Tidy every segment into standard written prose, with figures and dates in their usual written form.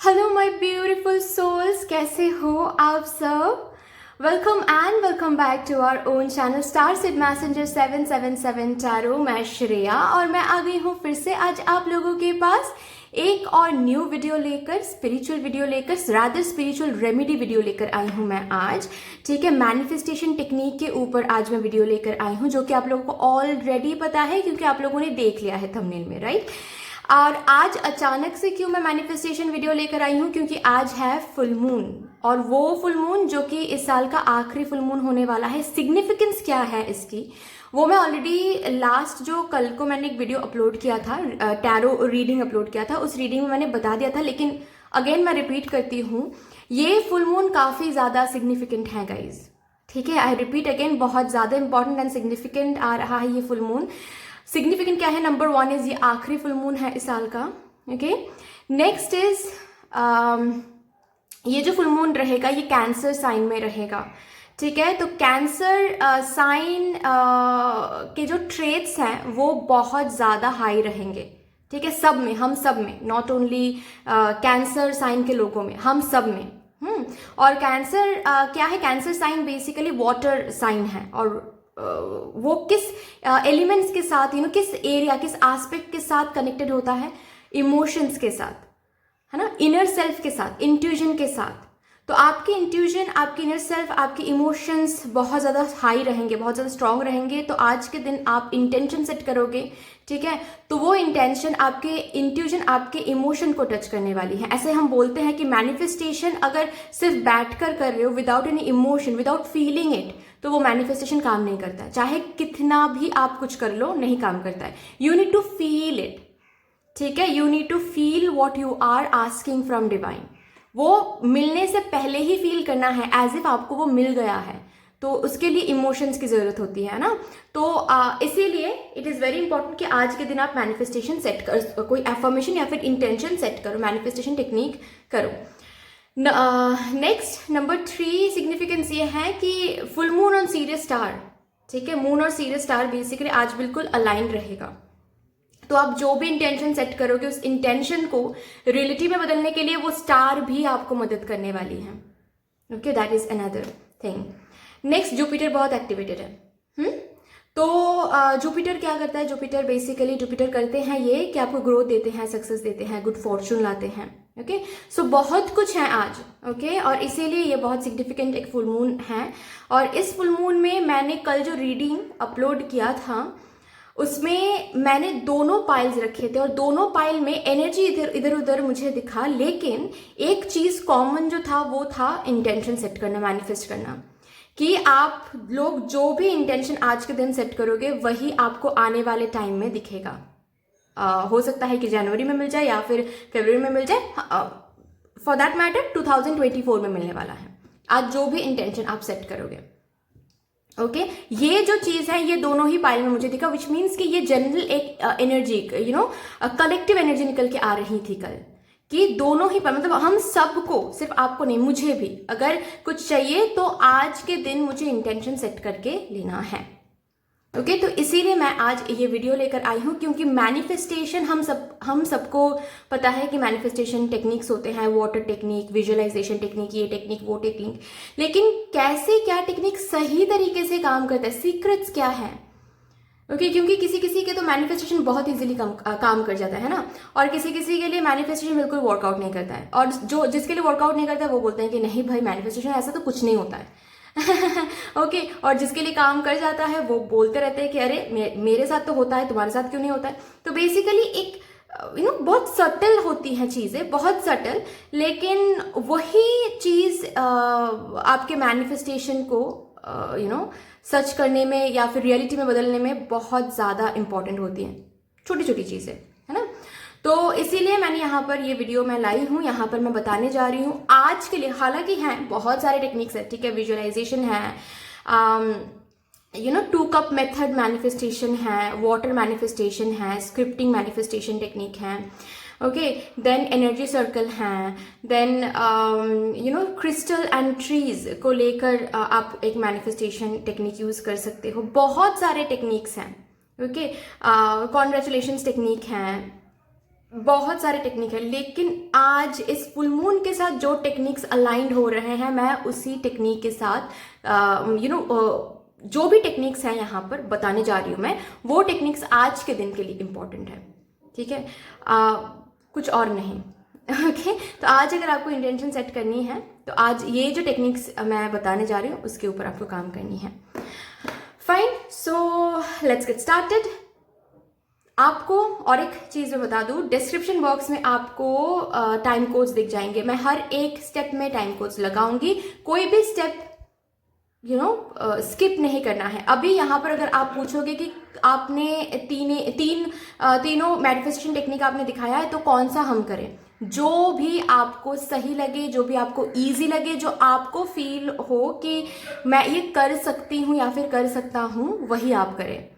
Hello my beautiful souls, कैसे हो आप सब। Welcome back to our own channel star seed messenger 777 tarot. मैं श्रेया और मैं आ गई हूँ फिर से आज आप लोगों के पास एक और न्यू वीडियो लेकर, स्पिरिचुअल वीडियो लेकर, रादर स्पिरिचुअल रेमेडी वीडियो लेकर आई हूँ मैं आज। ठीक है, मैनिफेस्टेशन टेक्निक के ऊपर आज मैं वीडियो लेकर आई हूँ, जो कि आप लोगों को ऑलरेडी पता है क्योंकि आप लोगों ने देख लिया है थंबनेल में, राइट। और आज अचानक से क्यों मैं मैनिफेस्टेशन वीडियो लेकर आई हूँ, क्योंकि आज है फुल मून, और वो फुल मून जो कि इस साल का आखिरी फुल मून होने वाला है। सिग्निफिकेंस क्या है इसकी, वो मैं ऑलरेडी लास्ट जो कल को मैंने एक वीडियो अपलोड किया था, टैरो रीडिंग अपलोड किया था, उस रीडिंग में मैंने बता दिया था, लेकिन अगेन मैं रिपीट करती हूँ, ये फुल मून काफ़ी ज़्यादा सिग्निफिकेंट है गाइज। ठीक है, आई रिपीट अगेन, बहुत ज़्यादा इंपॉर्टेंट एंड सिग्निफिकेंट आ रहा है ये फुल मून। सिग्निफिकेंट क्या है, नंबर 1 इज ये आखिरी फुल मून है इस साल का। ओके, नेक्स्ट इज ये जो फुल मून रहेगा ये कैंसर साइन में रहेगा। ठीक है, तो कैंसर साइन के जो ट्रेट्स हैं वो बहुत ज़्यादा हाई रहेंगे। ठीक है, सब में, हम सब में, नॉट ओनली कैंसर साइन के लोगों में, हम सब में। और कैंसर क्या है, cancer sign basically water sign है, और वो किस एलिमेंट्स के साथ, किस एरिया, किस एस्पेक्ट के साथ कनेक्टेड होता है, इमोशंस के साथ, है ना, इनर सेल्फ के साथ, इंट्यूजन के साथ। तो आपकी इंट्यूजन, आपकी इनर सेल्फ, आपके इमोशंस बहुत ज़्यादा हाई रहेंगे, बहुत ज़्यादा स्ट्रांग रहेंगे। तो आज के दिन आप इंटेंशन सेट करोगे, ठीक है, तो वो इंटेंशन, आपके इंट्यूजन, आपके इमोशन को टच करने वाली है। ऐसे हम बोलते हैं कि मैनिफेस्टेशन अगर सिर्फ बैठ कर रहे हो without any emotion, without feeling it, तो वो मैनिफेस्टेशन काम नहीं करता है। चाहे कितना भी आप कुछ कर लो, नहीं काम करता है। You need to feel it. ठीक है, you need to feel what you are asking from divine. वो मिलने से पहले ही फील करना है, एज इफ आपको वो मिल गया है। तो उसके लिए इमोशंस की जरूरत होती है ना। तो इसीलिए इट इज़ वेरी इंपॉर्टेंट कि आज के दिन आप मैनिफेस्टेशन सेट कर, कोई एफर्मेशन या फिर इंटेंशन सेट करो, मैनिफेस्टेशन टेक्निक करो। नेक्स्ट नंबर 3 सिग्निफिकेंस ये है कि full moon on serious star. ठीक है, मून और सीरियस स्टार बेसिकली आज बिल्कुल अलाइन रहेगा। तो आप जो भी इंटेंशन सेट करोगे, उस इंटेंशन को रियलिटी में बदलने के लिए वो स्टार भी आपको मदद करने वाली है। Okay, that is another thing. Next, Jupiter बहुत एक्टिवेटेड है। तो जुपिटर क्या करता है, जुपिटर बेसिकली जुपिटर करते हैं ये कि आपको ग्रोथ देते हैं, सक्सेस देते हैं, गुड फॉर्चून लाते हैं। ओके, सो बहुत कुछ है आज। ओके, और इसीलिए ये बहुत सिग्निफिकेंट एक फुल मून है। और इस फुल मून में मैंने कल जो रीडिंग अपलोड किया था उसमें मैंने दोनों पाइल्स रखे थे, और दोनों पाइल में एनर्जी इधर उधर मुझे दिखा, लेकिन एक चीज कॉमन जो था वो था इंटेंशन सेट करना, मैनिफेस्ट करना। कि आप लोग जो भी इंटेंशन आज के दिन सेट करोगे वही आपको आने वाले टाइम में दिखेगा। हो सकता है कि जनवरी में मिल जाए या फिर फरवरी में मिल जाए, फॉर दैट मैटर 2024 में मिलने वाला है आज जो भी इंटेंशन आप सेट करोगे। ओके, ये जो चीज है ये दोनों ही पाइल में मुझे दिखा, विच मीन्स कि ये जनरल एक एनर्जी, कलेक्टिव एनर्जी निकल के आ रही थी कल, कि दोनों ही, मतलब हम सबको, सिर्फ आपको नहीं, मुझे भी अगर कुछ चाहिए तो आज के दिन मुझे इंटेंशन सेट करके लेना है। ओके, तो इसीलिए मैं आज ये वीडियो लेकर आई हूँ, क्योंकि मैनिफेस्टेशन हम सबको पता है कि मैनिफेस्टेशन टेक्निक्स होते हैं, वाटर टेक्निक, विजुअलाइजेशन टेक्निक, ये टेक्निक, वो टेक्निक, लेकिन कैसे क्या टेक्निक सही तरीके से काम करता है, सीक्रेट्स क्या है। ओके, क्योंकि किसी किसी के तो मैनिफेस्टेशन बहुत इजीली काम कर जाता है ना, और किसी किसी के लिए मैनिफेस्टेशन बिल्कुल वर्कआउट नहीं करता है, और जो जिसके लिए वर्कआउट नहीं करता है वो बोलते हैं कि नहीं भाई मैनिफेस्टेशन ऐसा तो कुछ नहीं होता है। ओके, और जिसके लिए काम कर जाता है वो बोलते रहते हैं कि अरे मेरे साथ तो होता है, तुम्हारे साथ क्यों नहीं होता है। तो बेसिकली एक बहुत सटल होती हैं चीज़ें, बहुत सटल, लेकिन वही चीज़ आपके मैनिफेस्टेशन को सच करने में या फिर रियलिटी में बदलने में बहुत ज़्यादा इंपॉर्टेंट होती हैं, छोटी छोटी चीज़ें, है ना। तो इसीलिए मैंने यहाँ पर ये वीडियो मैं लाई हूँ, यहाँ पर मैं बताने जा रही हूँ आज के लिए। हालांकि हैं बहुत सारे टेक्निक्स है, ठीक है, विजुअलाइजेशन है, 2 कप मेथड मैनिफेस्टेशन है, वाटर मैनिफेस्टेशन है, स्क्रिप्टिंग मैनिफेस्टेशन टेक्निक है। ओके, देन एनर्जी सर्कल हैं, देन क्रिस्टल एंड ट्रीज को लेकर आप एक मैनिफेस्टेशन टेक्निक यूज़ कर सकते हो। बहुत सारे टेक्निक्स हैं। ओके, कॉन्ग्रेचुलेशंस टेक्निक हैं, बहुत सारे टेक्निक है, लेकिन आज इस फुल मून के साथ जो टेक्निक्स अलाइंड हो रहे हैं, मैं उसी टेक्निक के साथ जो भी टेक्निक्स हैं यहाँ पर बताने जा रही हूँ मैं, वो टेक्निक्स आज के दिन के लिए इम्पॉर्टेंट है, ठीक है, कुछ और नहीं। ओके तो आज अगर आपको इंटेंशन सेट करनी है तो आज ये जो टेक्निक्स मैं बताने जा रही हूँ उसके ऊपर आपको काम करनी है। Fine, so let's get started. आपको और एक चीज़ मैं बता दूँ, डिस्क्रिप्शन बॉक्स में आपको टाइम कोड्स दिख जाएंगे। मैं हर एक स्टेप में टाइम कोड्स लगाऊंगी, कोई भी स्टेप स्किप नहीं करना है। अभी यहाँ पर अगर आप पूछोगे कि आपने तीनों मैनिफेस्टेशन टेक्निक आपने दिखाया है तो कौन सा हम करें, जो भी आपको सही लगे, जो भी आपको इजी लगे, जो आपको फील हो कि मैं ये कर सकती हूँ या फिर कर सकता हूँ, वही आप करें।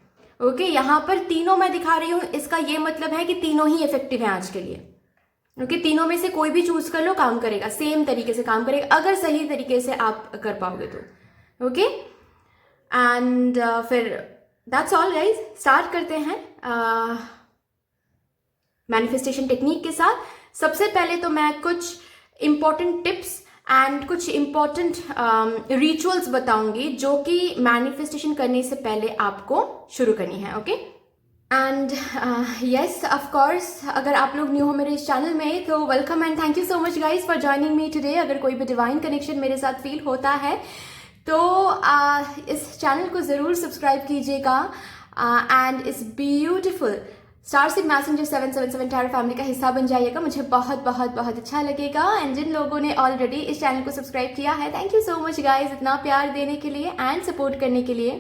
ओके यहाँ पर तीनों मैं दिखा रही हूँ, इसका ये मतलब है कि तीनों ही इफेक्टिव हैं आज के लिए। ओके तीनों में से कोई भी चूज कर लो, काम करेगा, सेम तरीके से काम करेगा अगर सही तरीके से आप कर पाओगे तो। ओके एंड फिर दैट्स ऑल गाइज, स्टार्ट करते हैं मैनिफेस्टेशन टेक्निक के साथ। सबसे पहले तो मैं कुछ इंपॉर्टेंट टिप्स एंड कुछ इंपॉर्टेंट रिचुअल्स बताऊंगी जो कि मैनिफेस्टेशन करने से पहले आपको शुरू करनी है। Okay and yes of course, अगर आप लोग न्यू हो मेरे इस चैनल में तो welcome and thank you so much guys for joining me today. अगर कोई भी डिवाइन कनेक्शन मेरे साथ फील होता है तो इस चैनल को ज़रूर सब्सक्राइब कीजिएगा एंड इस beautiful star seed messenger 777 tarot family का हिस्सा बन जाइएगा, मुझे बहुत बहुत बहुत अच्छा लगेगा। एंड जिन लोगों ने ऑलरेडी इस चैनल को सब्सक्राइब किया है, thank you so much guys इतना प्यार देने के लिए एंड सपोर्ट करने के लिए,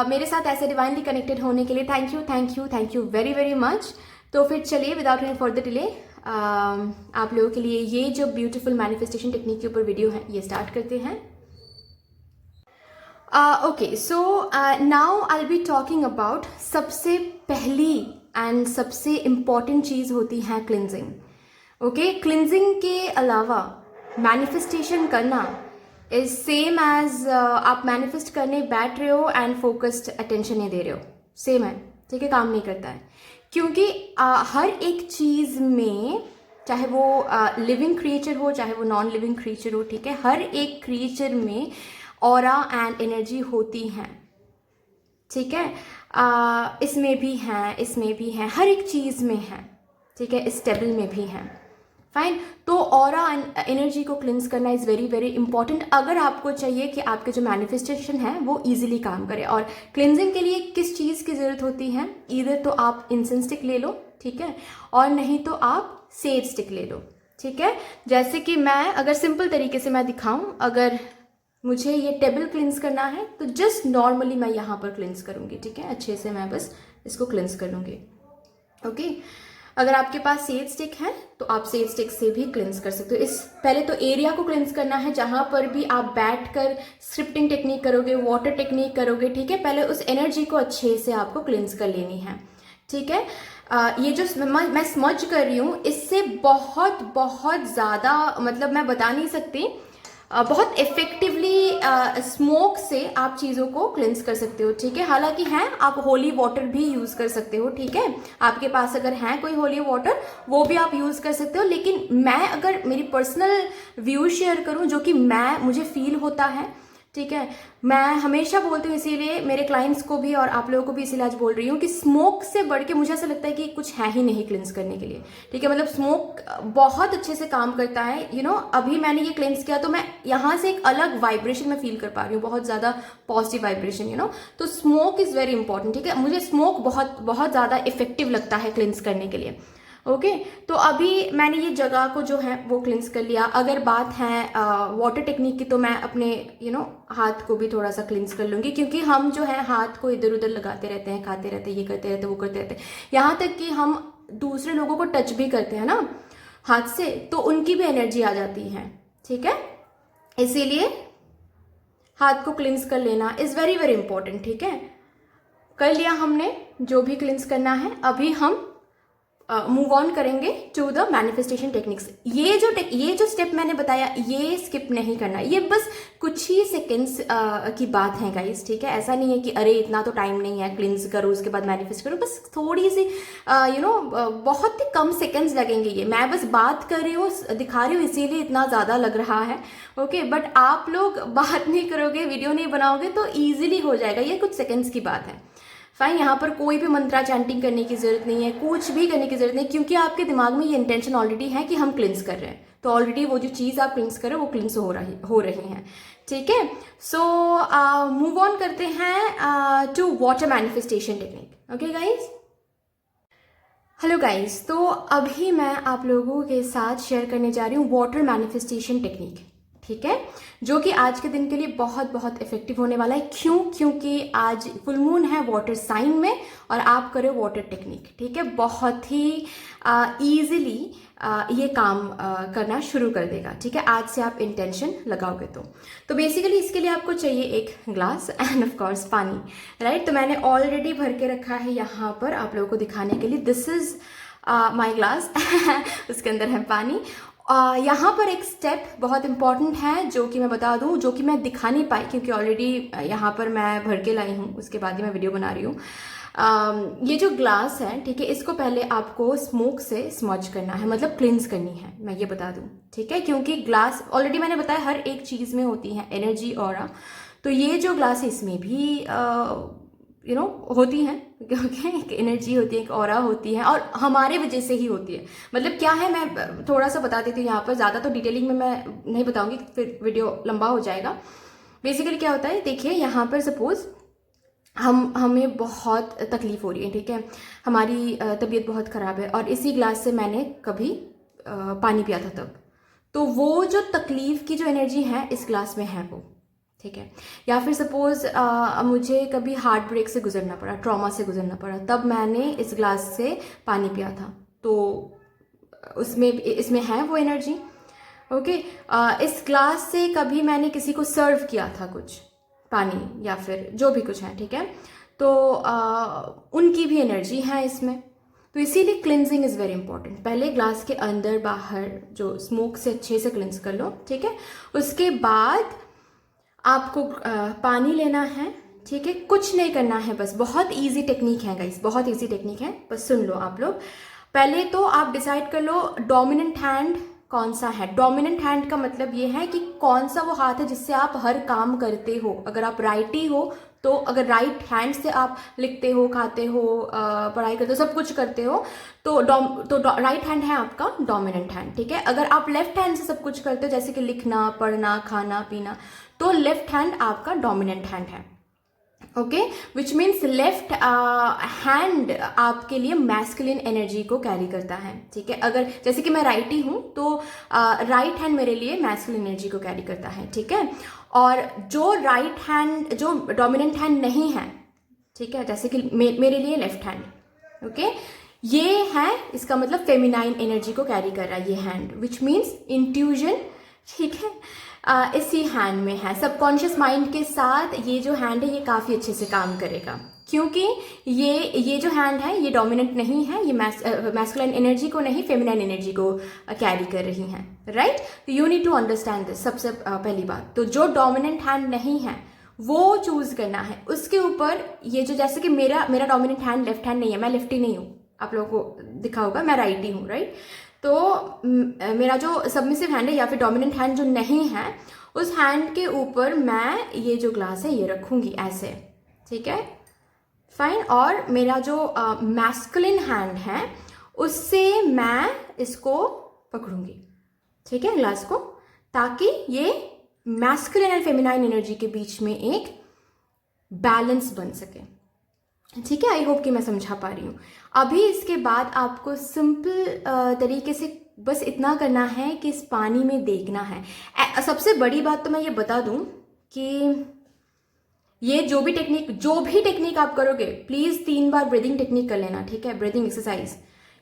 मेरे साथ ऐसे डिवाइनली कनेक्टेड होने के लिए thank you thank you thank you very very much. तो फिर चलिए विदाउट एनी फर्दर डिले आप लोगों के लिए ये जो ब्यूटीफुल मैनिफेस्टेशन टेक्निक के ऊपर वीडियो है ये स्टार्ट करते हैं। Okay so now I will be talking about सबसे पहली एंड सबसे इम्पॉर्टेंट चीज़ होती है क्लिनजिंग। ओके क्लिनजिंग के अलावा मैनिफेस्टेशन करना इज सेम एज आप मैनिफेस्ट करने बैठ रहे हो एंड फोकस्ड अटेंशन नहीं दे रहे हो, सेम है, ठीक है, काम नहीं करता है। क्योंकि हर एक चीज़ में, चाहे वो लिविंग क्रिएचर हो चाहे वो नॉन लिविंग क्रिएचर हो, ठीक है, हर एक क्रिएचर में ऑरा एंड एनर्जी होती हैं, ठीक है, इसमें भी हैं, इसमें भी हैं, हर एक चीज़ में है, ठीक है, इस टेबल में भी हैं। फाइन, तो ऑरा एनर्जी को क्लिंस करना इज़ वेरी वेरी इंपॉर्टेंट अगर आपको चाहिए कि आपके जो मैनिफेस्टेशन है वो इजीली काम करे। और क्लिंजिंग के लिए किस चीज़ की ज़रूरत होती है, इधर तो आप इंसेंस स्टिक ले लो, ठीक है, और नहीं तो आप सेज स्टिक ले लो, ठीक है। जैसे कि मैं अगर सिंपल तरीके से मैं दिखाऊं, अगर मुझे ये टेबल क्लिंस करना है तो जस्ट नॉर्मली मैं यहाँ पर क्लिंस करूँगी, ठीक है, अच्छे से मैं बस इसको क्लिंस कर लूँगी। ओके अगर आपके पास सेज स्टिक है तो आप सेज स्टिक से भी क्लिंस कर सकते हो। इस पहले तो एरिया को क्लिंस करना है जहाँ पर भी आप बैठकर स्क्रिप्टिंग टेक्निक करोगे, वाटर टेक्निक करोगे, ठीक है, पहले उस एनर्जी को अच्छे से आपको क्लिंस कर लेनी है, ठीक है। ये जो मैं स्मज कर रही हूँ इससे बहुत बहुत ज़्यादा, मतलब मैं बता नहीं सकती, बहुत इफेक्टिवली स्मोक से आप चीज़ों को क्लिंस कर सकते हो, ठीक है। हालांकि हैं आप होली वाटर भी यूज़ कर सकते हो, ठीक है, आपके पास अगर है कोई होली वाटर वो भी आप यूज़ कर सकते हो। लेकिन मैं अगर मेरी पर्सनल व्यू शेयर करूं जो कि मुझे फील होता है, ठीक है, मैं हमेशा बोलती हूँ, इसीलिए मेरे क्लाइंट्स को भी और आप लोगों को भी इसीलिए आज बोल रही हूँ कि स्मोक से बढ़ के मुझे ऐसा लगता है कि कुछ है ही नहीं क्लिंस करने के लिए, ठीक है। मतलब स्मोक बहुत अच्छे से काम करता है, अभी मैंने ये क्लिंस किया तो मैं यहाँ से एक अलग वाइब्रेशन में फील कर पा रही हूँ, बहुत ज़्यादा पॉजिटिव वाइब्रेशन, तो स्मोक इज़ वेरी इंपॉर्टेंट, ठीक है। मुझे स्मोक बहुत बहुत ज़्यादा इफेक्टिव लगता है क्लिंस करने के लिए। ओके तो अभी मैंने ये जगह को जो है वो क्लिंस कर लिया। अगर बात है वाटर टेक्निक की तो मैं अपने हाथ को भी थोड़ा सा क्लिंस कर लूँगी, क्योंकि हम जो है हाथ को इधर उधर लगाते रहते हैं, खाते रहते हैं, ये करते रहते हैं, वो करते रहते हैं, यहाँ तक कि हम दूसरे लोगों को टच भी करते हैं ना हाथ से, तो उनकी भी एनर्जी आ जाती है, ठीक है। इसीलिए हाथ को क्लिंस कर लेना इज़ वेरी वेरी इंपॉर्टेंट, ठीक है। कर लिया हमने जो भी क्लिंस करना है। अभी हम मूव ऑन करेंगे टू द मैनिफेस्टेशन टेक्निक्स। ये जो स्टेप मैंने बताया ये स्किप नहीं करना, ये बस कुछ ही सेकेंड्स की बात है गाइस, ठीक है। ऐसा नहीं है कि अरे इतना तो टाइम नहीं है, क्लिंस करो उसके बाद मैनिफेस्ट करो, बस थोड़ी सी बहुत ही कम सेकेंड्स लगेंगे। ये मैं बस बात कर रही हूँ, दिखा रही हूँ, इसीलिए इतना ज़्यादा लग रहा है, ओके। बट आप लोग बात नहीं करोगे, वीडियो नहीं बनाओगे तो ईजिली हो जाएगा, ये कुछ सेकेंड्स की बात है। फाइन, यहाँ पर कोई भी मंत्रा चैंटिंग करने की जरूरत नहीं है, कुछ भी करने की जरूरत नहीं, क्योंकि आपके दिमाग में ये इंटेंशन ऑलरेडी है कि हम क्लिंस कर रहे हैं, तो ऑलरेडी वो जो चीज़ आप क्लिंस कर रहे हो वो क्लिंस हो रही हैं, ठीक है। सो मूव ऑन करते हैं to water manifestation technique, okay guys. Hello guys, तो अभी मैं आप लोगों के साथ शेयर करने जा रही हूँ वाटर मैनिफेस्टेशन टेक्निक, ठीक है, जो कि आज के दिन के लिए बहुत बहुत इफेक्टिव होने वाला है। क्यों? क्योंकि आज फुल मून है वाटर साइन में और आप करो वाटर टेक्निक, ठीक है। बहुत ही ईजिली ये काम करना शुरू कर देगा, ठीक है, आज से आप इंटेंशन लगाओगे तो बेसिकली इसके लिए आपको चाहिए एक ग्लास एंड ऑफ कोर्स पानी, राइट। तो मैंने ऑलरेडी भर के रखा है यहाँ पर आप लोगों को दिखाने के लिए। दिस इज माई ग्लास उसके अंदर है पानी। यहाँ पर एक स्टेप बहुत इंपॉर्टेंट है जो कि मैं बता दूँ, जो कि मैं दिखा नहीं पाई क्योंकि ऑलरेडी यहाँ पर मैं भर के लाई हूँ, उसके बाद ही मैं वीडियो बना रही हूँ। ये जो ग्लास है, ठीक है, इसको पहले आपको स्मोक से स्मज करना है, मतलब क्लिंस करनी है, मैं ये बता दूँ, ठीक है। क्योंकि ग्लास ऑलरेडी मैंने बताया हर एक चीज़ में होती है एनर्जी ऑरा, तो ये जो ग्लास है इसमें भी होती हैं, क्योंकि एक एनर्जी होती है, एक ऑरा होती है और हमारे वजह से ही होती है। मतलब क्या है, मैं थोड़ा सा बता देती हूँ यहाँ पर, ज़्यादा तो डिटेलिंग में मैं नहीं बताऊंगी, फिर वीडियो लंबा हो जाएगा। बेसिकली क्या होता है, देखिए यहाँ पर सपोज हमें बहुत तकलीफ हो रही है, ठीक है, हमारी तबीयत बहुत ख़राब है और इसी ग्लास से मैंने कभी पानी पिया था तब, तो वो जो तकलीफ की जो एनर्जी है इस ग्लास में है वो, ठीक है। या फिर सपोज मुझे कभी हार्ट ब्रेक से गुजरना पड़ा, ट्रॉमा से गुजरना पड़ा, तब मैंने इस ग्लास से पानी पिया था, तो इसमें है वो एनर्जी, ओके। इस ग्लास से कभी मैंने किसी को सर्व किया था कुछ पानी या फिर जो भी कुछ है, ठीक है, तो उनकी भी एनर्जी है इसमें, तो इसीलिए क्लिनजिंग इज़ वेरी इंपॉर्टेंट। पहले ग्लास के अंदर बाहर जो स्मोक से अच्छे से क्लिंस कर लो, ठीक है। उसके बाद आपको पानी लेना है, ठीक है, कुछ नहीं करना है, बस बहुत इजी टेक्निक है गाइस, बहुत इजी टेक्निक है, बस सुन लो आप लोग। पहले तो आप डिसाइड कर लो डोमिनेंट हैंड कौन सा है। डोमिनेंट हैंड का मतलब ये है कि कौन सा वो हाथ है जिससे आप हर काम करते हो। अगर आप राइटी हो तो अगर राइट हैंड से आप लिखते हो, खाते हो, पढ़ाई करते हो, सब कुछ करते हो, तो राइट हैंड है आपका डोमिनेंट हैंड, ठीक है। अगर आप लेफ्ट हैंड से सब कुछ करते हो जैसे कि लिखना, पढ़ना, खाना पीना, तो लेफ्ट हैंड आपका डोमिनेंट हैंड है, okay. Which means left hand आपके लिए मैस्कुलिन एनर्जी को कैरी करता है, ठीक है। अगर जैसे कि मैं राइटी हूँ तो राइट हैंड मेरे लिए मैस्कुलिन एनर्जी को कैरी करता है, ठीक है। और जो राइट हैंड, जो डोमिनेंट हैंड नहीं है, ठीक है, जैसे कि मेरे लिए लेफ्ट हैंड, ओके, ये है, इसका मतलब फेमिनाइन एनर्जी को कैरी कर रहा है ये हैंड, विच मीन्स इंट्यूजन, ठीक है, इसी हैंड में है। सबकॉन्शियस माइंड के साथ ये जो हैंड है ये काफ़ी अच्छे से काम करेगा, क्योंकि ये जो हैंड है ये डोमिनेंट नहीं है, ये मैस्कुलिन एनर्जी को नहीं, फेमिनाइन एनर्जी को कैरी कर रही हैं, राइट। तो you need to understand this, सबसे पहली बात। तो जो डोमिनेंट हैंड नहीं है वो चूज करना है। उसके ऊपर ये जो, जैसे कि मेरा डोमिनेंट हैंड लेफ्ट हैंड नहीं है, मैं लेफ्टी नहीं हूँ, आप लोगों को दिखा होगा मैं राइटी हूँ, राइट। तो मेरा जो सबमिसिव हैंड है या फिर डोमिनेंट हैंड जो नहीं है, उस हैंड के ऊपर मैं ये जो ग्लास है ये रखूंगी ऐसे, ठीक है, फाइन। और मेरा जो मैस्कुलिन हैंड है उससे मैं इसको पकड़ूंगी, ठीक है, ग्लास को, ताकि ये मैस्कुलिन एंड फेमिनाइन एनर्जी के बीच में एक बैलेंस बन सके, ठीक है। आई होप कि मैं समझा पा रही हूँ। अभी इसके बाद आपको सिंपल तरीके से बस इतना करना है कि इस पानी में देखना है। सबसे बड़ी बात तो मैं ये बता दूं कि ये जो भी टेक्निक आप करोगे, प्लीज 3 बार ब्रीदिंग टेक्निक कर लेना, ठीक है, breathing exercise,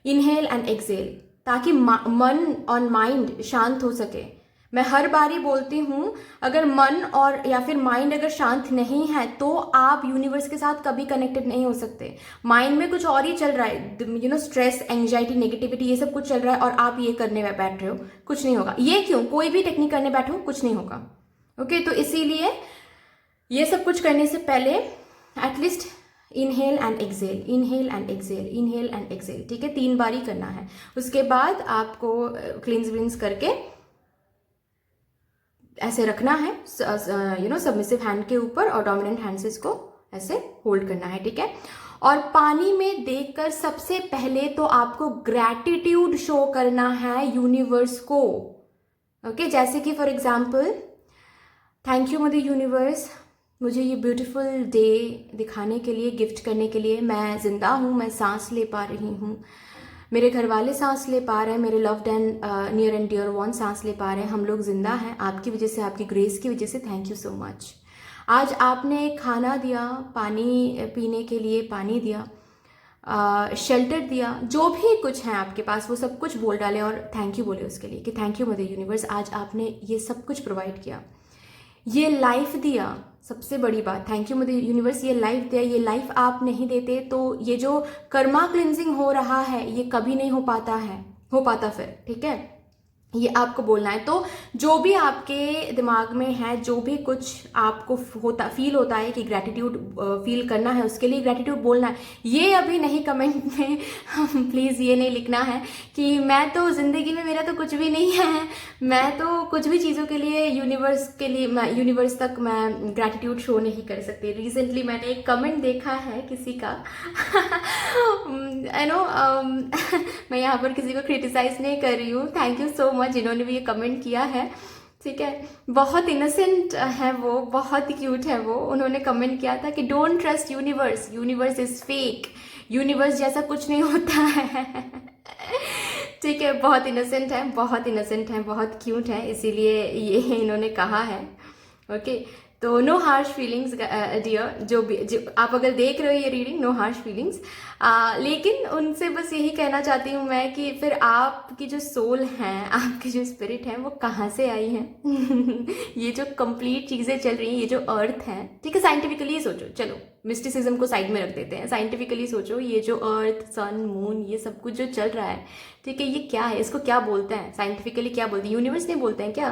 inhale and exhale, ताकि मन और माइंड शांत हो सके। मैं हर बारी बोलती हूँ, अगर मन और या फिर माइंड अगर शांत नहीं है तो आप यूनिवर्स के साथ कभी कनेक्टेड नहीं हो सकते। माइंड में कुछ और ही चल रहा है, स्ट्रेस, एंजाइटी, नेगेटिविटी, ये सब कुछ चल रहा है और आप ये करने में बैठ रहे हो, कुछ नहीं होगा। ये क्यों? कोई भी टेक्निक करने बैठो कुछ नहीं होगा। ओके, तो इसीलिए ये सब कुछ करने से पहले at least inhale and exhale, inhale and exhale, inhale and exhale, ठीक है, 3 बार ही करना है। उसके बाद आपको क्लींस विंस करके ऐसे रखना है, सबमिसिव हैंड के ऊपर, और डोमिनेंट हैंड से इसको ऐसे होल्ड करना है, ठीक है। और पानी में देखकर सबसे पहले तो आपको ग्रैटिट्यूड शो करना है यूनिवर्स को। ओके, जैसे कि for example, thank you mother universe, मुझे ये ब्यूटीफुल डे दिखाने के लिए, गिफ्ट करने के लिए। मैं जिंदा हूँ, मैं सांस ले पा रही हूँ, मेरे घर वाले सांस ले पा रहे हैं, मेरे loved and near and dear one सांस ले पा रहे हैं, हम लोग जिंदा हैं आपकी वजह से, आपकी ग्रेस की वजह से। Thank you so much. आज आपने खाना दिया, पानी पीने के लिए पानी दिया, शेल्टर दिया, जो भी कुछ है आपके पास वो सब कुछ बोल डालें और थैंक यू बोले उसके लिए कि थैंक यू मदर यूनिवर्स, आज आपने ये सब कुछ प्रोवाइड किया, ये लाइफ दिया। सबसे बड़ी बात, थैंक यू मदर यूनिवर्स, ये लाइफ दिया। ये लाइफ आप नहीं देते तो ये जो कर्मा क्लिनजिंग हो रहा है ये कभी नहीं हो पाता फिर, ठीक है। ये आपको बोलना है। तो जो भी आपके दिमाग में है, जो भी कुछ आपको फील होता है कि ग्रैटिट्यूड फील करना है, उसके लिए ग्रैटिट्यूड बोलना है। ये अभी नहीं कमेंट में प्लीज़ ये नहीं लिखना है कि मैं तो ज़िंदगी में, मेरा तो कुछ भी नहीं है, मैं तो कुछ भी चीज़ों के लिए यूनिवर्स तक मैं ग्रैटिट्यूड शो नहीं कर सकती। रिसेंटली मैंने एक कमेंट देखा है किसी का मैं यहाँ पर किसी को क्रिटिसाइज नहीं कर रही हूँ, थैंक यू सो मच जिन्होंने भी ये कमेंट किया है, ठीक है। बहुत इनोसेंट है वो, बहुत क्यूट है वो। उन्होंने कमेंट किया था कि don't trust universe, universe is fake, universe जैसा कुछ नहीं होता है ठीक है, बहुत इनोसेंट है, बहुत क्यूट है, इसीलिए ये इन्होंने कहा है। ओके, तो नो हार्श फीलिंग्स डियर, जो आप अगर देख रहे हो ये रीडिंग, नो हार्श फीलिंग्स। लेकिन उनसे बस यही कहना चाहती हूँ मैं कि फिर आपकी जो सोल हैं, आपकी जो स्पिरिट है, वो कहाँ से आई हैं ये जो कंप्लीट चीज़ें चल रही हैं, ये जो अर्थ है, ठीक है, साइंटिफिकली सोचो, चलो मिस्टिसिज्म को साइड में रख देते हैं, साइंटिफिकली सोचो, ये जो अर्थ, सन, मून, ये सब कुछ जो चल रहा है, ठीक है, ये क्या है, इसको क्या बोलते हैं साइंटिफिकली, क्या बोलते हैं, यूनिवर्स नहीं बोलते हैं क्या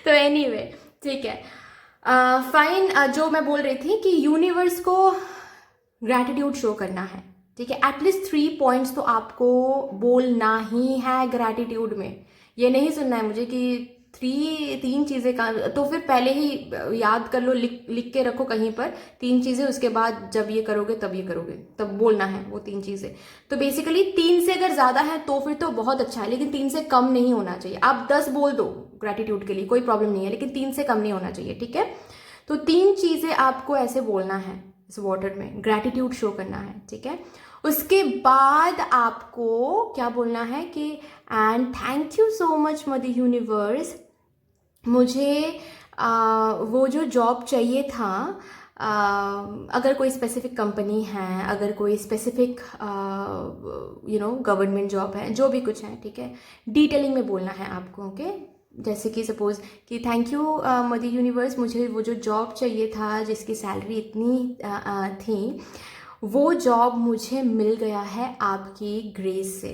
तो एनीवे, ठीक है, फाइन। जो मैं बोल रही थी कि यूनिवर्स को ग्रैटिट्यूड शो करना है, ठीक है, एटलीस्ट 3 पॉइंट्स तो आपको बोलना ही है ग्रैटिट्यूड में। ये नहीं सुनना है मुझे कि 3 चीज़ें का, तो फिर पहले ही याद कर लो, लिख के रखो कहीं पर 3 चीज़ें, उसके बाद जब ये करोगे तब बोलना है वो 3 चीज़ें। तो बेसिकली 3 से अगर ज़्यादा है तो फिर तो बहुत अच्छा है, लेकिन 3 से कम नहीं होना चाहिए। आप 10 बोल दो ग्रैटिट्यूड के लिए, कोई प्रॉब्लम नहीं है, लेकिन 3 से कम नहीं होना चाहिए, ठीक है। तो 3 चीज़ें आपको ऐसे बोलना है इस वाटर में, ग्रैटिट्यूड शो करना है, ठीक है। उसके बाद आपको क्या बोलना है कि and thank you so much mother universe, मुझे वो जो जॉब चाहिए था, अगर कोई स्पेसिफिक कंपनी है, अगर कोई स्पेसिफिक गवर्नमेंट जॉब है, जो भी कुछ है, ठीक है, डिटेलिंग में बोलना है आपको। ओके, जैसे कि सपोज कि थैंक यू मदर यूनिवर्स, मुझे वो जो जॉब चाहिए था जिसकी सैलरी इतनी थी, वो जॉब मुझे मिल गया है आपकी ग्रेस से।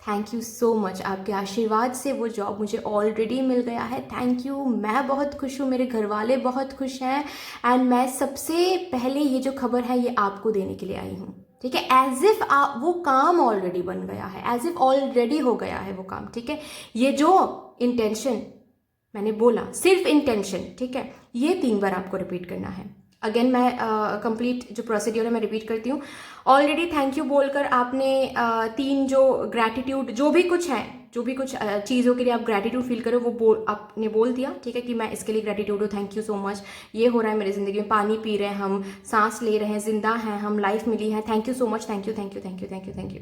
थैंक यू सो मच, आपके आशीर्वाद से वो जॉब मुझे ऑलरेडी मिल गया है, थैंक यू। मैं बहुत खुश हूँ, मेरे घर वाले बहुत खुश हैं, एंड मैं सबसे पहले ये जो खबर है ये आपको देने के लिए आई हूँ, ठीक है। एज इफ वो काम ऑलरेडी बन गया है, एज इफ ऑलरेडी हो गया है वो काम, ठीक है। ये जो इंटेंशन मैंने बोला, सिर्फ इंटेंशन, ठीक है, ये 3 बार आपको रिपीट करना है। अगेन मैं कंप्लीट जो प्रोसीड्यूर है मैं रिपीट करती हूँ। ऑलरेडी थैंक यू बोलकर आपने 3 जो ग्रैटिट्यूड, जो भी कुछ है, जो भी कुछ चीज़ों के लिए आप ग्रैटिट्यूड फील करो, वो आपने बोल दिया, ठीक है, कि मैं इसके लिए ग्रैटिट्यूड हूँ, थैंक यू सो मच, ये हो रहा है मेरी ज़िंदगी में, पानी पी रहे हैं हम, सांस ले रहे हैं, जिंदा हैं हम, लाइफ मिली है, thank you so much, thank you thank you thank you thank you thank you.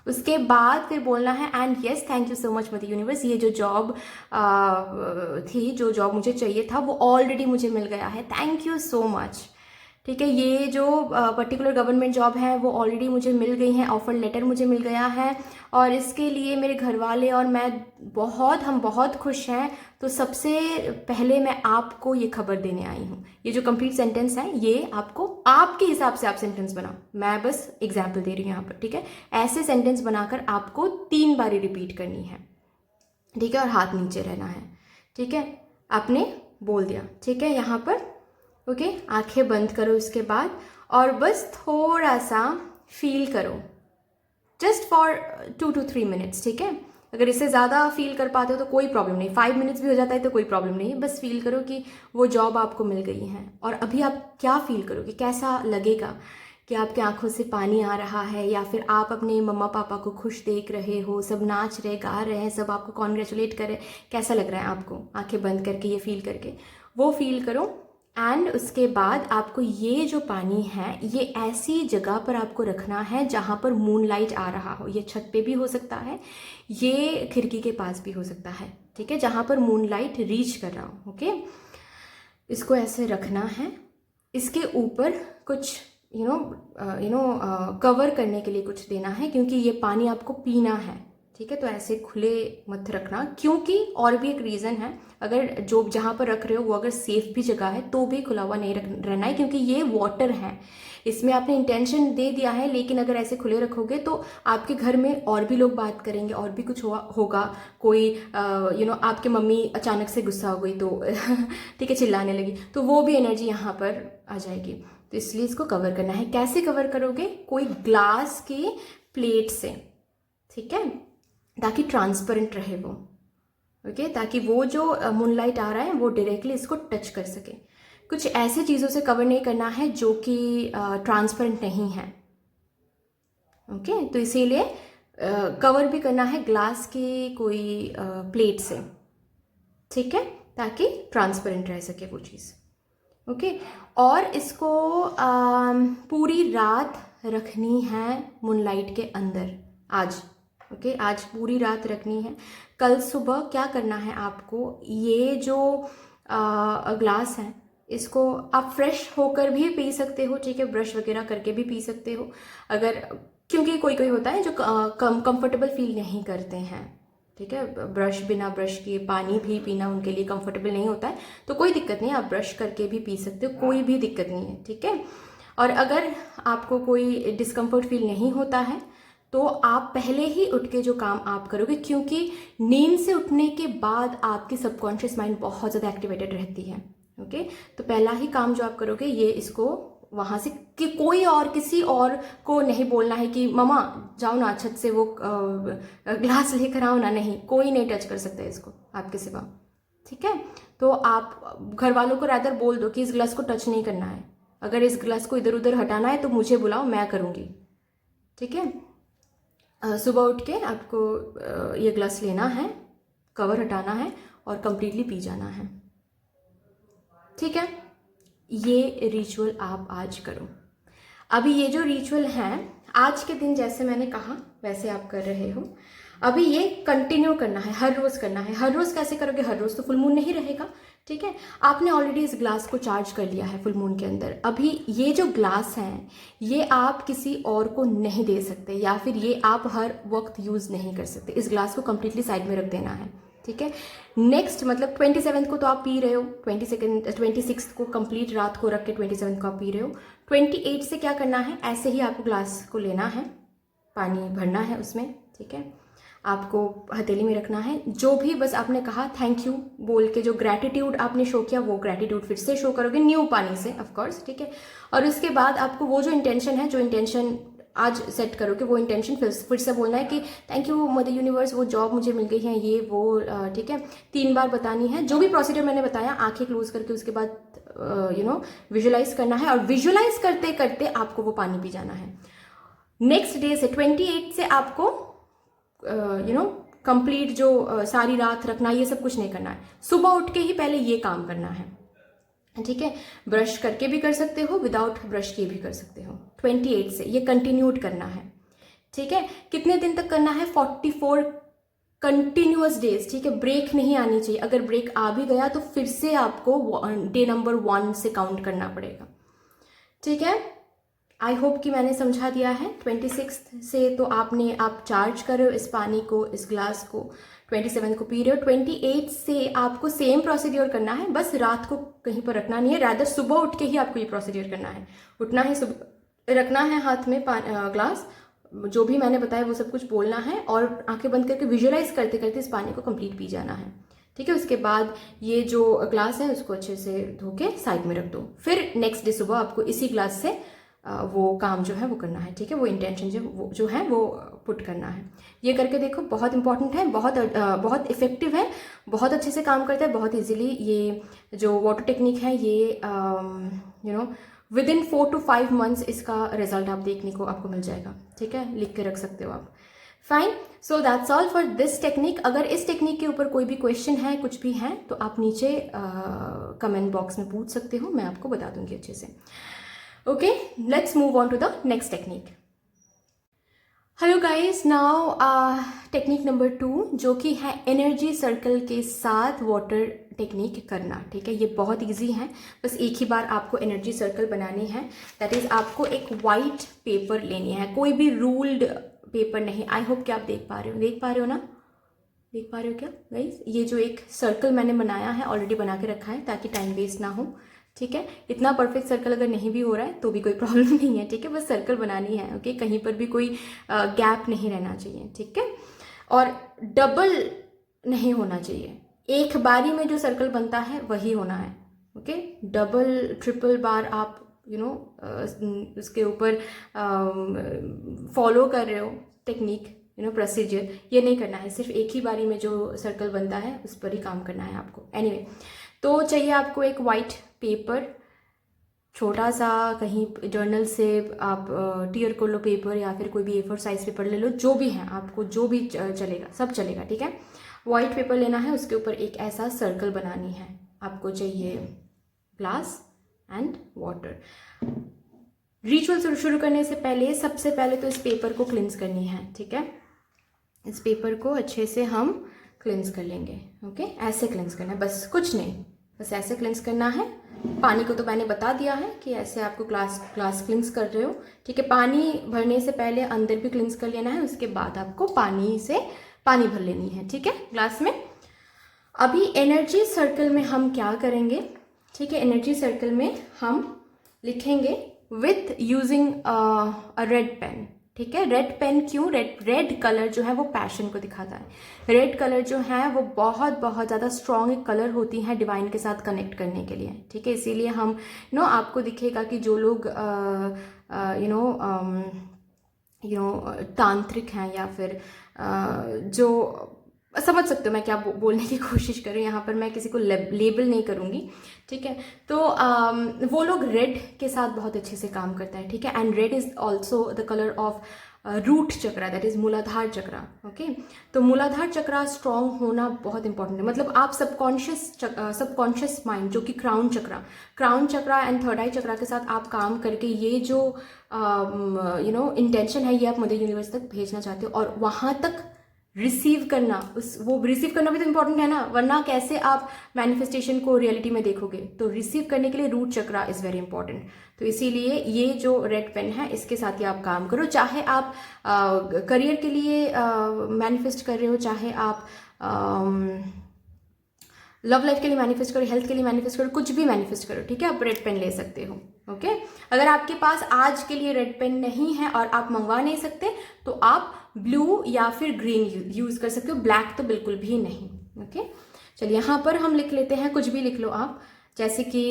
उसके बाद फिर बोलना है and yes thank you so much mother universe, ये जो जॉब थी, जो जॉब मुझे चाहिए था, वो ऑलरेडी मुझे मिल गया है, थैंक यू सो मच, ठीक है। ये जो पर्टिकुलर गवर्नमेंट जॉब है वो ऑलरेडी मुझे मिल गई है, ऑफर लेटर मुझे मिल गया है और इसके लिए मेरे घर वाले और मैं हम बहुत खुश हैं। तो सबसे पहले मैं आपको ये खबर देने आई हूँ। ये जो कंप्लीट सेंटेंस है ये आपको आपके हिसाब से आप सेंटेंस बनाओ, मैं बस एग्जाम्पल दे रही हूँ यहाँ पर, ठीक है। ऐसे सेंटेंस बनाकर आपको 3 बारी रिपीट करनी है, ठीक है, और हाथ नीचे रहना है, ठीक है। आपने बोल दिया, ठीक है, यहाँ पर ओके। आंखें बंद करो इसके बाद और बस थोड़ा सा फील करो, जस्ट फॉर 2 to 3 मिनट्स, ठीक है। अगर इससे ज़्यादा फील कर पाते हो तो कोई प्रॉब्लम नहीं, 5 मिनट्स भी हो जाता है तो कोई प्रॉब्लम नहीं है। बस फील करो कि वो जॉब आपको मिल गई है और अभी आप क्या फील करोगे, कैसा लगेगा, कि आपके आंखों से पानी आ रहा है या फिर आप अपने मम्मा पापा को खुश देख रहे हो, सब नाच रहे गा रहे हैं, सब आपको कॉन्ग्रेचुलेट कर रहे हैं, कैसा लग रहा है आपको आंखें बंद करके ये फील करके, वो फील करो। एंड उसके बाद आपको ये जो पानी है ये ऐसी जगह पर आपको रखना है जहाँ पर मूनलाइट आ रहा हो। ये छत पे भी हो सकता है, ये खिड़की के पास भी हो सकता है, ठीक है, जहाँ पर मूनलाइट रीच कर रहा हो, ओके। इसको ऐसे रखना है, इसके ऊपर कुछ कवर करने के लिए कुछ देना है क्योंकि ये पानी आपको पीना है, ठीक है। तो ऐसे खुले मत रखना, क्योंकि और भी एक रीज़न है, अगर जो जहाँ पर रख रहे हो वो अगर सेफ भी जगह है तो भी खुला हुआ नहीं रहना है, क्योंकि ये वाटर है, इसमें आपने इंटेंशन दे दिया है। लेकिन अगर ऐसे खुले रखोगे तो आपके घर में और भी लोग बात करेंगे, और भी कुछ होगा, कोई आपके मम्मी अचानक से गुस्सा हो गई तो ठीक है, चिल्लाने लगी, तो वो भी एनर्जी यहाँ पर आ जाएगी। तो इसलिए इसको कवर करना है। कैसे कवर करोगे, कोई ग्लास की प्लेट से, ठीक है, ताकि ट्रांसपेरेंट रहे वो, ओके, ताकि वो जो मूनलाइट आ रहा है वो डायरेक्टली इसको टच कर सके। कुछ ऐसे चीज़ों से कवर नहीं करना है जो कि ट्रांसपेरेंट नहीं है, ओके। तो इसीलिए कवर भी करना है ग्लास की कोई प्लेट से, ठीक है, ताकि ट्रांसपेरेंट रह सके वो चीज़, ओके। और इसको पूरी रात रखनी है मूनलाइट के अंदर आज, ओके, आज पूरी रात रखनी है। कल सुबह क्या करना है आपको, ये जो ग्लास है इसको आप फ्रेश होकर भी पी सकते हो, ठीक है, ब्रश वगैरह करके भी पी सकते हो, अगर, क्योंकि कोई कोई होता है जो कंफर्टेबल फील नहीं करते हैं, ठीक है, बिना ब्रश किए पानी भी पीना उनके लिए कंफर्टेबल नहीं होता है, तो कोई दिक्कत नहीं, आप ब्रश करके भी पी सकते हो, कोई भी दिक्कत नहीं है, ठीक है। और अगर आपको कोई डिस्कम्फर्ट फील नहीं होता है तो आप पहले ही उठ के जो काम आप करोगे, क्योंकि नींद से उठने के बाद आपकी सबकॉन्शियस माइंड बहुत ज़्यादा एक्टिवेटेड रहती है, ओके। तो पहला ही काम जो आप करोगे ये इसको वहाँ से, कि कोई और किसी और को नहीं बोलना है कि मम्मा जाओ ना छत से वो ग्लास लेकर आओ ना, नहीं, कोई नहीं टच कर सकता है इसको आपके सिवा, ठीक है। तो आप घर वालों को रादर बोल दो कि इस ग्लास को टच नहीं करना है, अगर इस ग्लास को इधर उधर हटाना है तो मुझे बुलाओ, मैं करूँगी, ठीक है। सुबह उठ के आपको ये ग्लास लेना है, कवर हटाना है और कंप्लीटली पी जाना है, ठीक है। ये रिचुअल आप आज करो। अभी ये जो रिचुअल है आज के दिन जैसे मैंने कहा वैसे आप कर रहे हो, अभी ये कंटिन्यू करना है, हर रोज़ करना है। हर रोज़ कैसे करोगे, हर रोज़ तो फुल मून नहीं रहेगा, ठीक है। आपने ऑलरेडी इस ग्लास को चार्ज कर लिया है फुल मून के अंदर, अभी ये जो ग्लास है ये आप किसी और को नहीं दे सकते, या फिर ये आप हर वक्त यूज़ नहीं कर सकते। इस ग्लास को कम्प्लीटली साइड में रख देना है, ठीक है। नेक्स्ट मतलब 27 को तो आप पी रहे हो, 26 को कंप्लीट रात को रख के 27 को आप पी रहे हो। 28 से क्या करना है, ऐसे ही आपको ग्लास को लेना है, पानी भरना है उसमें, ठीक है, आपको हथेली में रखना है। जो भी बस आपने कहा थैंक यू बोल के जो ग्रैटिट्यूड आपने शो किया वो ग्रैटिट्यूड फिर से शो करोगे न्यू पानी से, ऑफ कोर्स, ठीक है। और उसके बाद आपको वो जो इंटेंशन है, जो इंटेंशन आज सेट करोगे वो इंटेंशन फिर से बोलना है कि थैंक यू मदर यूनिवर्स, वो जॉब मुझे मिल गई है, ये वो, ठीक है, 3 बार बतानी है। जो भी प्रोसीजर मैंने बताया आंखें क्लोज करके उसके बाद विजुलाइज करना है, और विजुलाइज करते करते आपको वो पानी पी जाना है। नेक्स्ट डे से 28 से आपको कंप्लीट जो सारी रात रखना, ये सब कुछ नहीं करना है। सुबह उठ के ही पहले ये काम करना है, ठीक है। ब्रश करके भी कर सकते हो, विदाउट ब्रश किए भी कर सकते हो। 28 से ये कंटिन्यूड करना है, ठीक है। कितने दिन तक करना है, 44 कंटिन्यूअस डेज, ठीक है। ब्रेक नहीं आनी चाहिए, अगर ब्रेक आ भी गया तो फिर से आपको डे नंबर 1 से काउंट करना पड़ेगा, ठीक है, आई होप कि मैंने समझा दिया है। 26 से तो आप चार्ज कर रहे हो इस पानी को, इस ग्लास को, 27 को पी रहे हो। 28 से आपको सेम प्रोसीड्योर करना है, बस रात को कहीं पर रखना नहीं है, रादर सुबह उठ के ही आपको ये प्रोसीड्योर करना है। उठना है, सुबह रखना है हाथ में ग्लास, जो भी मैंने बताया वो सब कुछ बोलना है, और आंखें बंद करके विजुअलाइज करते करते इस पानी को कंप्लीट पी जाना है। ठीक है, उसके बाद ये जो ग्लास है उसको अच्छे से धो के साइड में रख दो। फिर नेक्स्ट डे सुबह आपको इसी ग्लास से वो काम जो है वो करना है। ठीक है, वो इंटेंशन जो है वो पुट करना है। ये करके देखो, बहुत इंपॉर्टेंट है, बहुत इफेक्टिव है, बहुत अच्छे से काम करता है, बहुत इजीली। ये जो वाटर टेक्निक है ये विद इन 4 to 5 months इसका रिजल्ट आप देखने को आपको मिल जाएगा। ठीक है, लिख के रख सकते हो आप। Fine, so that's all for this technique. अगर इस टेक्निक के ऊपर कोई भी क्वेश्चन है, कुछ भी है, तो आप नीचे कमेंट बॉक्स में पूछ सकते हो, मैं आपको बता दूंगी अच्छे से। Okay, let's move on to the next technique. Hello guys, now technique number 2 जो कि है एनर्जी सर्कल के साथ वाटर टेक्निक करना। ठीक है, ये बहुत इजी है, बस एक ही बार आपको एनर्जी सर्कल बनानी है। दैट इज आपको एक वाइट पेपर लेनी है, कोई भी रूल्ड पेपर नहीं। आई होप कि आप देख पा रहे हो ना, देख पा रहे हो क्या गाइस? ये जो एक सर्कल मैंने बनाया है, ऑलरेडी बना के रखा है ताकि टाइम वेस्ट ना हो। ठीक है, इतना परफेक्ट सर्कल अगर नहीं भी हो रहा है तो भी कोई प्रॉब्लम नहीं है। ठीक है, बस सर्कल बनानी है। ओके, कहीं पर भी कोई गैप नहीं रहना चाहिए। ठीक है, और डबल नहीं होना चाहिए, एक बारी में जो सर्कल बनता है वही होना है। ओके, डबल ट्रिपल बार आप उसके ऊपर फॉलो कर रहे हो टेक्निक, प्रोसीजर, ये नहीं करना है। सिर्फ एक ही बारी में जो सर्कल बनता है उस पर ही काम करना है आपको। एनीवे, तो चाहिए आपको एक वाइट पेपर, छोटा सा, कहीं जर्नल से आप टीयर कर लो पेपर, या फिर कोई भी A4 साइज पेपर ले लो, जो भी है आपको, जो भी चलेगा, सब चलेगा। ठीक है, वाइट पेपर लेना है, उसके ऊपर एक ऐसा सर्कल बनानी है। आपको चाहिए ग्लास एंड वाटर। रिचुअल शुरू करने से पहले सबसे पहले तो इस पेपर को क्लिंस करनी है। ठीक है, इस पेपर को अच्छे से हम क्लिंस कर लेंगे। ओके, ऐसे क्लिंस करना है, बस कुछ नहीं, बस ऐसे क्लिंस करना है। पानी को तो मैंने बता दिया है कि ऐसे आपको ग्लास क्लिंस कर रहे हो। ठीक है, पानी भरने से पहले अंदर भी क्लिंस कर लेना है, उसके बाद आपको पानी से पानी भर लेनी है। ठीक है, ग्लास में। अभी एनर्जी सर्कल में हम क्या करेंगे? ठीक है, एनर्जी सर्कल में हम लिखेंगे with using a red pen. ठीक है, रेड पेन क्यों? रेड कलर जो है वो पैशन को दिखाता है। रेड कलर जो है वो बहुत बहुत ज़्यादा स्ट्रॉन्ग एक कलर होती है डिवाइन के साथ कनेक्ट करने के लिए। ठीक है, इसीलिए हम आपको दिखेगा कि जो लोग तांत्रिक हैं, या फिर जो, समझ सकते हो मैं क्या बोलने की कोशिश कर रही हूँ। यहाँ पर मैं किसी को लेबल नहीं करूँगी। ठीक है, तो वो लोग रेड के साथ बहुत अच्छे से काम करता है। ठीक है, and red is also the colour of root chakra, that is Muladhara chakra. Okay, तो मूलाधार चक्रा स्ट्रॉन्ग होना बहुत इंपॉर्टेंट है। मतलब आप सबकॉन्शियस माइंड जो कि क्राउन चक्रा एंड थर्ड आई चक्रा के साथ आप काम करके ये जो इंटेंशन है ये आप मदर यूनिवर्स तक भेजना चाहते हो, और वहां तक रिसीव करना, वो रिसीव करना भी तो इम्पोर्टेंट है ना, वरना कैसे आप मैनिफेस्टेशन को रियलिटी में देखोगे? तो रिसीव करने के लिए root chakra is very important. तो इसीलिए ये जो रेड पेन है इसके साथ ही आप काम करो, चाहे आप करियर के लिए मैनिफेस्ट कर रहे हो, चाहे आप लव लाइफ के लिए मैनिफेस्ट करो, हेल्थ के लिए मैनिफेस्ट करो, कुछ भी मैनिफेस्ट करो। ठीक है, आप रेड पेन ले सकते हो। ओके, अगर आपके पास आज के लिए रेड पेन नहीं है और आप मंगवा नहीं सकते तो आप ब्लू या फिर ग्रीन यूज कर सकते हो, ब्लैक तो बिल्कुल भी नहीं। ओके, चलिए यहाँ पर हम लिख लेते हैं, कुछ भी लिख लो आप, जैसे कि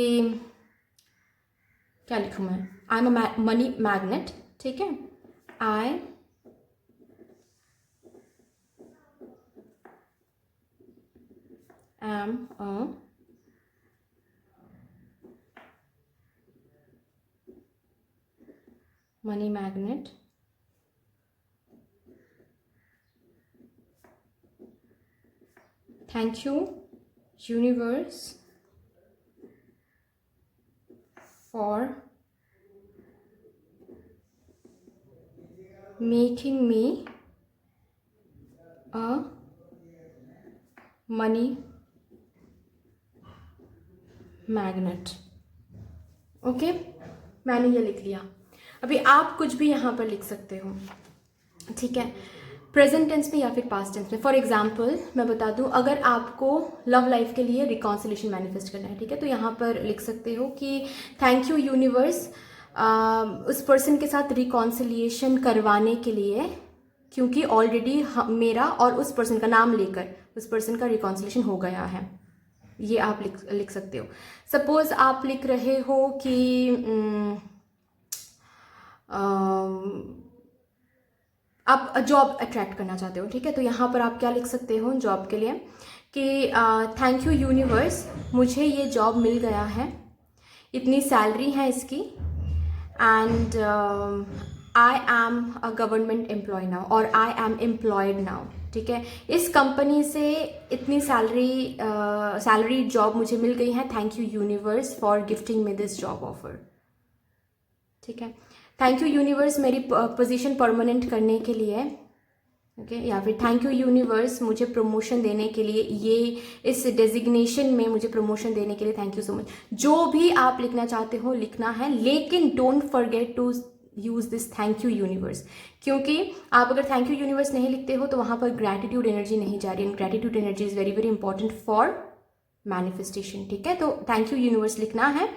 क्या लिखूँ मैं? आई एम अ मनी मैग्नेट। ठीक है, आई am a money magnet. Thank you, universe, for making me a money magnet. Okay, मैंने ये लिख लिया। अभी आप कुछ भी यहाँ पर लिख सकते हो, ठीक है, प्रेजेंट टेंस में या फिर पास्ट टेंस में। फॉर एग्जाम्पल मैं बता दूं, अगर आपको लव लाइफ के लिए रिकॉन्सिलेशन मैनिफेस्ट करना है, ठीक है, तो यहाँ पर लिख सकते हो कि थैंक यू यूनिवर्स उस पर्सन के साथ रिकॉन्सिलिएशन करवाने के लिए, क्योंकि ऑलरेडी मेरा और उस पर्सन का नाम लेकर उस पर्सन का रिकॉन्सिलेशन हो गया है। ये आप लिख सकते हो। सपोज आप लिख रहे हो कि आप जॉब अट्रैक्ट करना चाहते हो, ठीक है, तो यहाँ पर आप क्या लिख सकते हो जॉब के लिए कि थैंक यू यूनिवर्स, मुझे ये जॉब मिल गया है, इतनी सैलरी है इसकी, and I am a government employee now और आई एम एम्प्लॉयड नाउ, ठीक है, इस कंपनी से इतनी सैलरी जॉब मुझे मिल गई है, thank you universe for gifting me this job offer, ठीक है, थैंक यू यूनिवर्स मेरी पोजीशन परमानेंट करने के लिए, ओके, या फिर थैंक यू यूनिवर्स मुझे प्रमोशन देने के लिए, ये इस डेजिग्नेशन में मुझे प्रमोशन देने के लिए थैंक यू सो मच। जो भी आप लिखना चाहते हो लिखना है, लेकिन don't forget to use this thank you universe, क्योंकि आप अगर थैंक यू यूनिवर्स नहीं लिखते हो तो वहां पर ग्रैटिट्यूड एनर्जी नहीं जा रही, and gratitude energy is very very important for manifestation, ठीक है, तो थैंक यू यूनिवर्स लिखना है।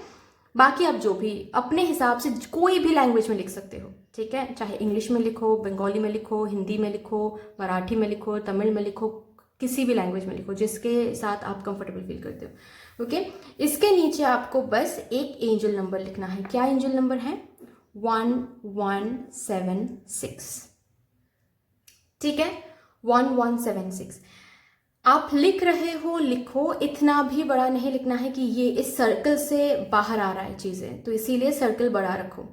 बाकी आप जो भी अपने हिसाब से कोई भी लैंग्वेज में लिख सकते हो, ठीक है, चाहे इंग्लिश में लिखो, बंगाली में लिखो, हिंदी में लिखो, मराठी में लिखो, तमिल में लिखो, किसी भी लैंग्वेज में लिखो जिसके साथ आप कंफर्टेबल फील करते हो, ओके। इसके नीचे आपको बस एक एंजल नंबर लिखना है। क्या एंजल नंबर है? 1176, ठीक है, 1176। आप लिख रहे हो लिखो, इतना भी बड़ा नहीं लिखना है कि ये इस सर्कल से बाहर आ रहा है चीज़ें, तो इसीलिए सर्कल बड़ा रखो,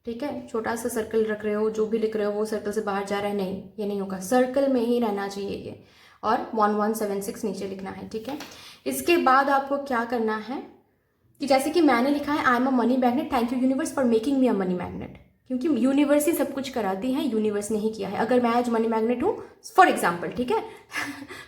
ठीक है, छोटा सा सर्कल रख रहे हो, जो भी लिख रहे हो वो सर्कल से बाहर जा रहा है, नहीं, ये नहीं होगा, सर्कल में ही रहना चाहिए ये, और 1176 नीचे लिखना है, ठीक है। इसके बाद आपको क्या करना है कि जैसे कि मैंने लिखा है आई am a money magnet, thank you universe for making me a money magnet, क्योंकि यूनिवर्स ही सब कुछ कराती है, यूनिवर्स ने ही किया है। अगर मैं आज मनी मैग्नेट हूँ फॉर एग्जाम्पल, ठीक है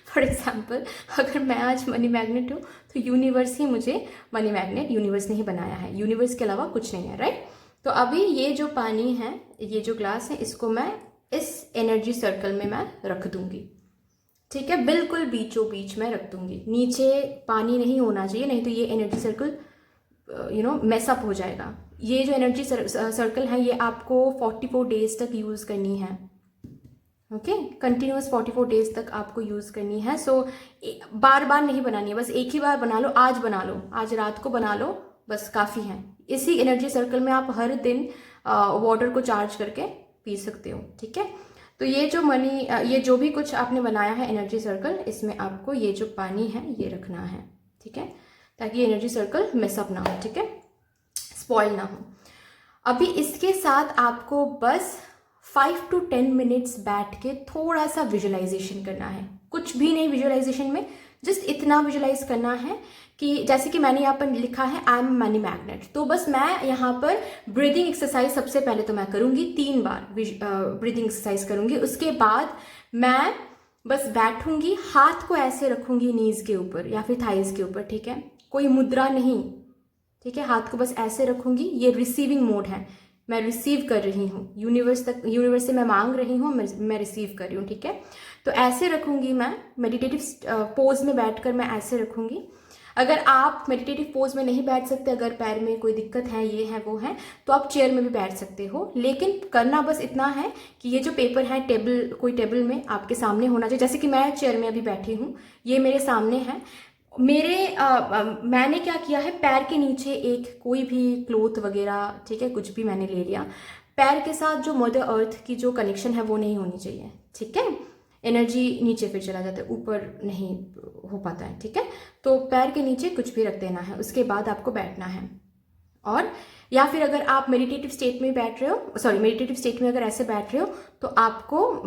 फॉर एग्जाम्पल अगर मैं आज मनी मैग्नेट हूँ तो यूनिवर्स ही मुझे मनी मैग्नेट, यूनिवर्स ने ही बनाया है, यूनिवर्स के अलावा कुछ नहीं है, राइट। तो अभी ये जो पानी है, ये जो ग्लास है, इसको मैं इस एनर्जी सर्कल में मैं रख दूंगी, ठीक है, बिल्कुल बीचों बीच में रख दूंगी, नीचे पानी नहीं होना चाहिए, नहीं तो ये एनर्जी सर्कल मेसअप हो जाएगा। ये जो एनर्जी सर्कल है ये आपको 44 डेज तक यूज़ करनी है, ओके, कंटिन्यूस 44 डेज तक आपको यूज़ करनी है। सो बार बार नहीं बनानी है, बस एक ही बार बना लो, आज बना लो, आज रात को बना लो, बस काफ़ी है। इसी एनर्जी सर्कल में आप हर दिन वाटर को चार्ज करके पी सकते हो, ठीक है। तो ये जो भी कुछ आपने बनाया है एनर्जी सर्कल, इसमें आपको ये जो पानी है ये रखना है, ठीक है, ताकि एनर्जी सर्कल मिसअप ना हो, ठीक है, स्पॉइल ना हो। अभी इसके साथ आपको बस 5 to 10 मिनट्स बैठ के थोड़ा सा विजुअलाइजेशन करना है, कुछ भी नहीं विजुअलाइजेशन में, जस्ट इतना विजुअलाइज करना है कि जैसे कि मैंने यहाँ पर लिखा है आई एम मनी मैग्नेट, तो बस मैं यहाँ पर ब्रीदिंग एक्सरसाइज सबसे पहले तो मैं करूँगी 3 बार ब्रीदिंग एक्सरसाइज करूँगी। उसके बाद मैं बस बैठूंगी, हाथ को ऐसे रखूंगी नीज के ऊपर या फिर थाइज के ऊपर, ठीक है, कोई मुद्रा नहीं, ठीक है, हाथ को बस ऐसे रखूंगी। ये रिसीविंग मोड है, मैं रिसीव कर रही हूँ, यूनिवर्स से मैं मांग रही हूँ, मैं रिसीव कर रही हूँ, ठीक है। तो ऐसे रखूंगी मैं, मेडिटेटिव पोज में बैठकर मैं ऐसे रखूंगी। अगर आप मेडिटेटिव पोज में नहीं बैठ सकते, अगर पैर में कोई दिक्कत है, ये है वो है, तो आप चेयर में भी बैठ सकते हो, लेकिन करना बस इतना है कि ये जो पेपर है कोई टेबल में आपके सामने होना चाहिए। जैसे कि मैं चेयर में अभी बैठी हूँ, ये मेरे सामने है, मैंने क्या किया है, पैर के नीचे एक कोई भी क्लोथ वगैरह, ठीक है, कुछ भी मैंने ले लिया। पैर के साथ जो मदर अर्थ की जो कनेक्शन है वो नहीं होनी चाहिए, ठीक है, एनर्जी नीचे फिर चला जाता है, ऊपर नहीं हो पाता है, ठीक है। तो पैर के नीचे कुछ भी रख देना है, उसके बाद आपको बैठना है। और या फिर अगर आप मेडिटेटिव स्टेट में बैठ रहे हो, मेडिटेटिव स्टेट में अगर ऐसे बैठ रहे हो तो आपको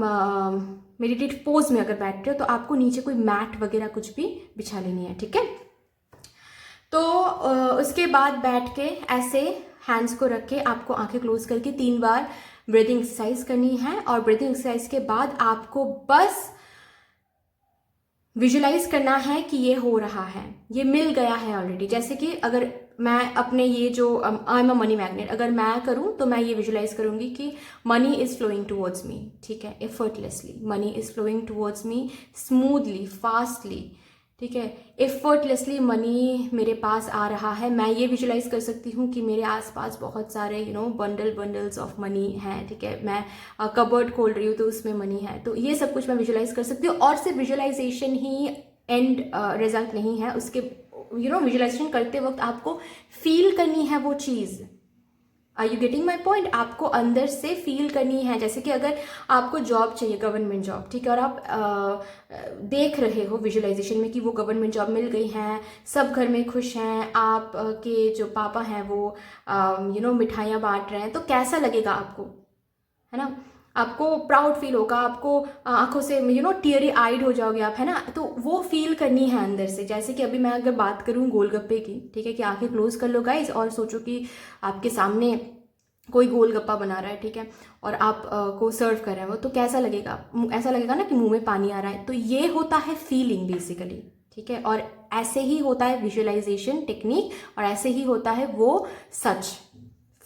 मेडिटेटिव पोज में अगर बैठ रहे हो तो आपको नीचे कोई मैट वगैरह कुछ भी बिछा लेनी है, ठीक है। तो उसके बाद बैठ के ऐसे हैंड्स को रख के आपको आंखें क्लोज करके 3 बार ब्रीदिंग एक्सरसाइज करनी है। और ब्रीदिंग एक्सरसाइज के बाद आपको बस विजुलाइज करना है कि ये हो रहा है, ये मिल गया है ऑलरेडी। जैसे कि अगर मैं अपने ये जो I am a money magnet, अगर मैं करूँ तो मैं ये विजुलाइज करूँगी कि money is flowing towards me, ठीक है, effortlessly money is flowing towards me, smoothly, fastly, ठीक है, एफर्टलेसली मनी मेरे पास आ रहा है। मैं ये विजुलाइज कर सकती हूँ कि मेरे आसपास बहुत सारे बंडल्स ऑफ मनी हैं, ठीक है, मैं कबर्ड खोल रही हूँ तो उसमें मनी है, तो ये सब कुछ मैं विजुलाइज कर सकती हूँ। और सिर्फ विजुलाइजेशन ही एंड रिजल्ट नहीं है, उसके विजुलाइजेशन करते वक्त आपको फील करनी है वो चीज़। Are you getting my point? आपको अंदर से फील करनी है। जैसे कि अगर आपको जॉब चाहिए, गवर्नमेंट जॉब, ठीक है, और आप देख रहे हो विजुलाइजेशन में कि वो गवर्नमेंट जॉब मिल गई है, सब घर में खुश हैं, आप के जो पापा हैं वो मिठाइयाँ बांट रहे हैं, तो कैसा लगेगा आपको, है ना? आपको प्राउड फील होगा, आपको आंखों से टीयरी आइड हो जाओगे आप, है ना? तो वो फील करनी है अंदर से। जैसे कि अभी मैं अगर बात करूँ गोलगप्पे की, ठीक है, कि आंखें क्लोज कर लो गाइस और सोचो कि आपके सामने कोई गोलगप्पा बना रहा है, ठीक है, और आप को सर्व कर रहे हैं वो, तो कैसा लगेगा? ऐसा लगेगा ना कि मुंह में पानी आ रहा है। तो ये होता है फीलिंग बेसिकली, ठीक है, और ऐसे ही होता है विजुअलाइजेशन टेक्निक, और ऐसे ही होता है वो सच।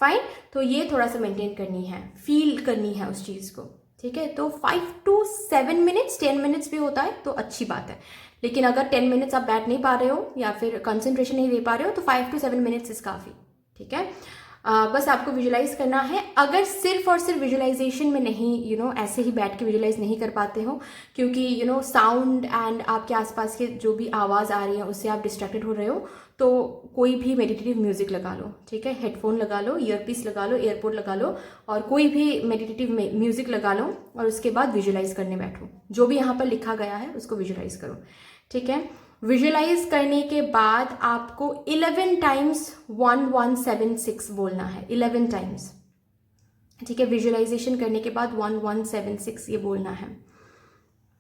फाइन, तो ये थोड़ा सा मेंटेन करनी है, फील करनी है उस चीज़ को, ठीक है। तो 5 to 7 मिनट्स, 10 मिनट्स भी होता है तो अच्छी बात है, लेकिन अगर 10 मिनट्स आप बैठ नहीं पा रहे हो या फिर कंसंट्रेशन नहीं दे पा रहे हो तो 5 to 7 मिनट्स इज काफ़ी, ठीक है। बस आपको विजुलाइज करना है। अगर सिर्फ और सिर्फ विजुलाइजेशन में नहीं, ऐसे ही बैठ के विजुलाइज नहीं कर पाते हो, क्योंकि साउंड एंड आपके आसपास के जो भी आवाज़ आ रही है उससे आप डिस्ट्रैक्टेड हो रहे हो, तो कोई भी मेडिटेटिव म्यूजिक लगा लो, ठीक है, हेडफोन लगा लो, ईयरपीस लगा लो, एयरपोर्ट लगा लो, और कोई भी मेडिटेटिव म्यूजिक लगा लो, और उसके बाद विजुलाइज करने बैठो। जो भी यहाँ पर लिखा गया है उसको विजुलाइज करो, ठीक है। विजुलाइज करने के बाद आपको 11 टाइम्स 1176 बोलना है, 11 टाइम्स, ठीक है। विजुलाइजेशन करने के बाद 1176 ये बोलना है,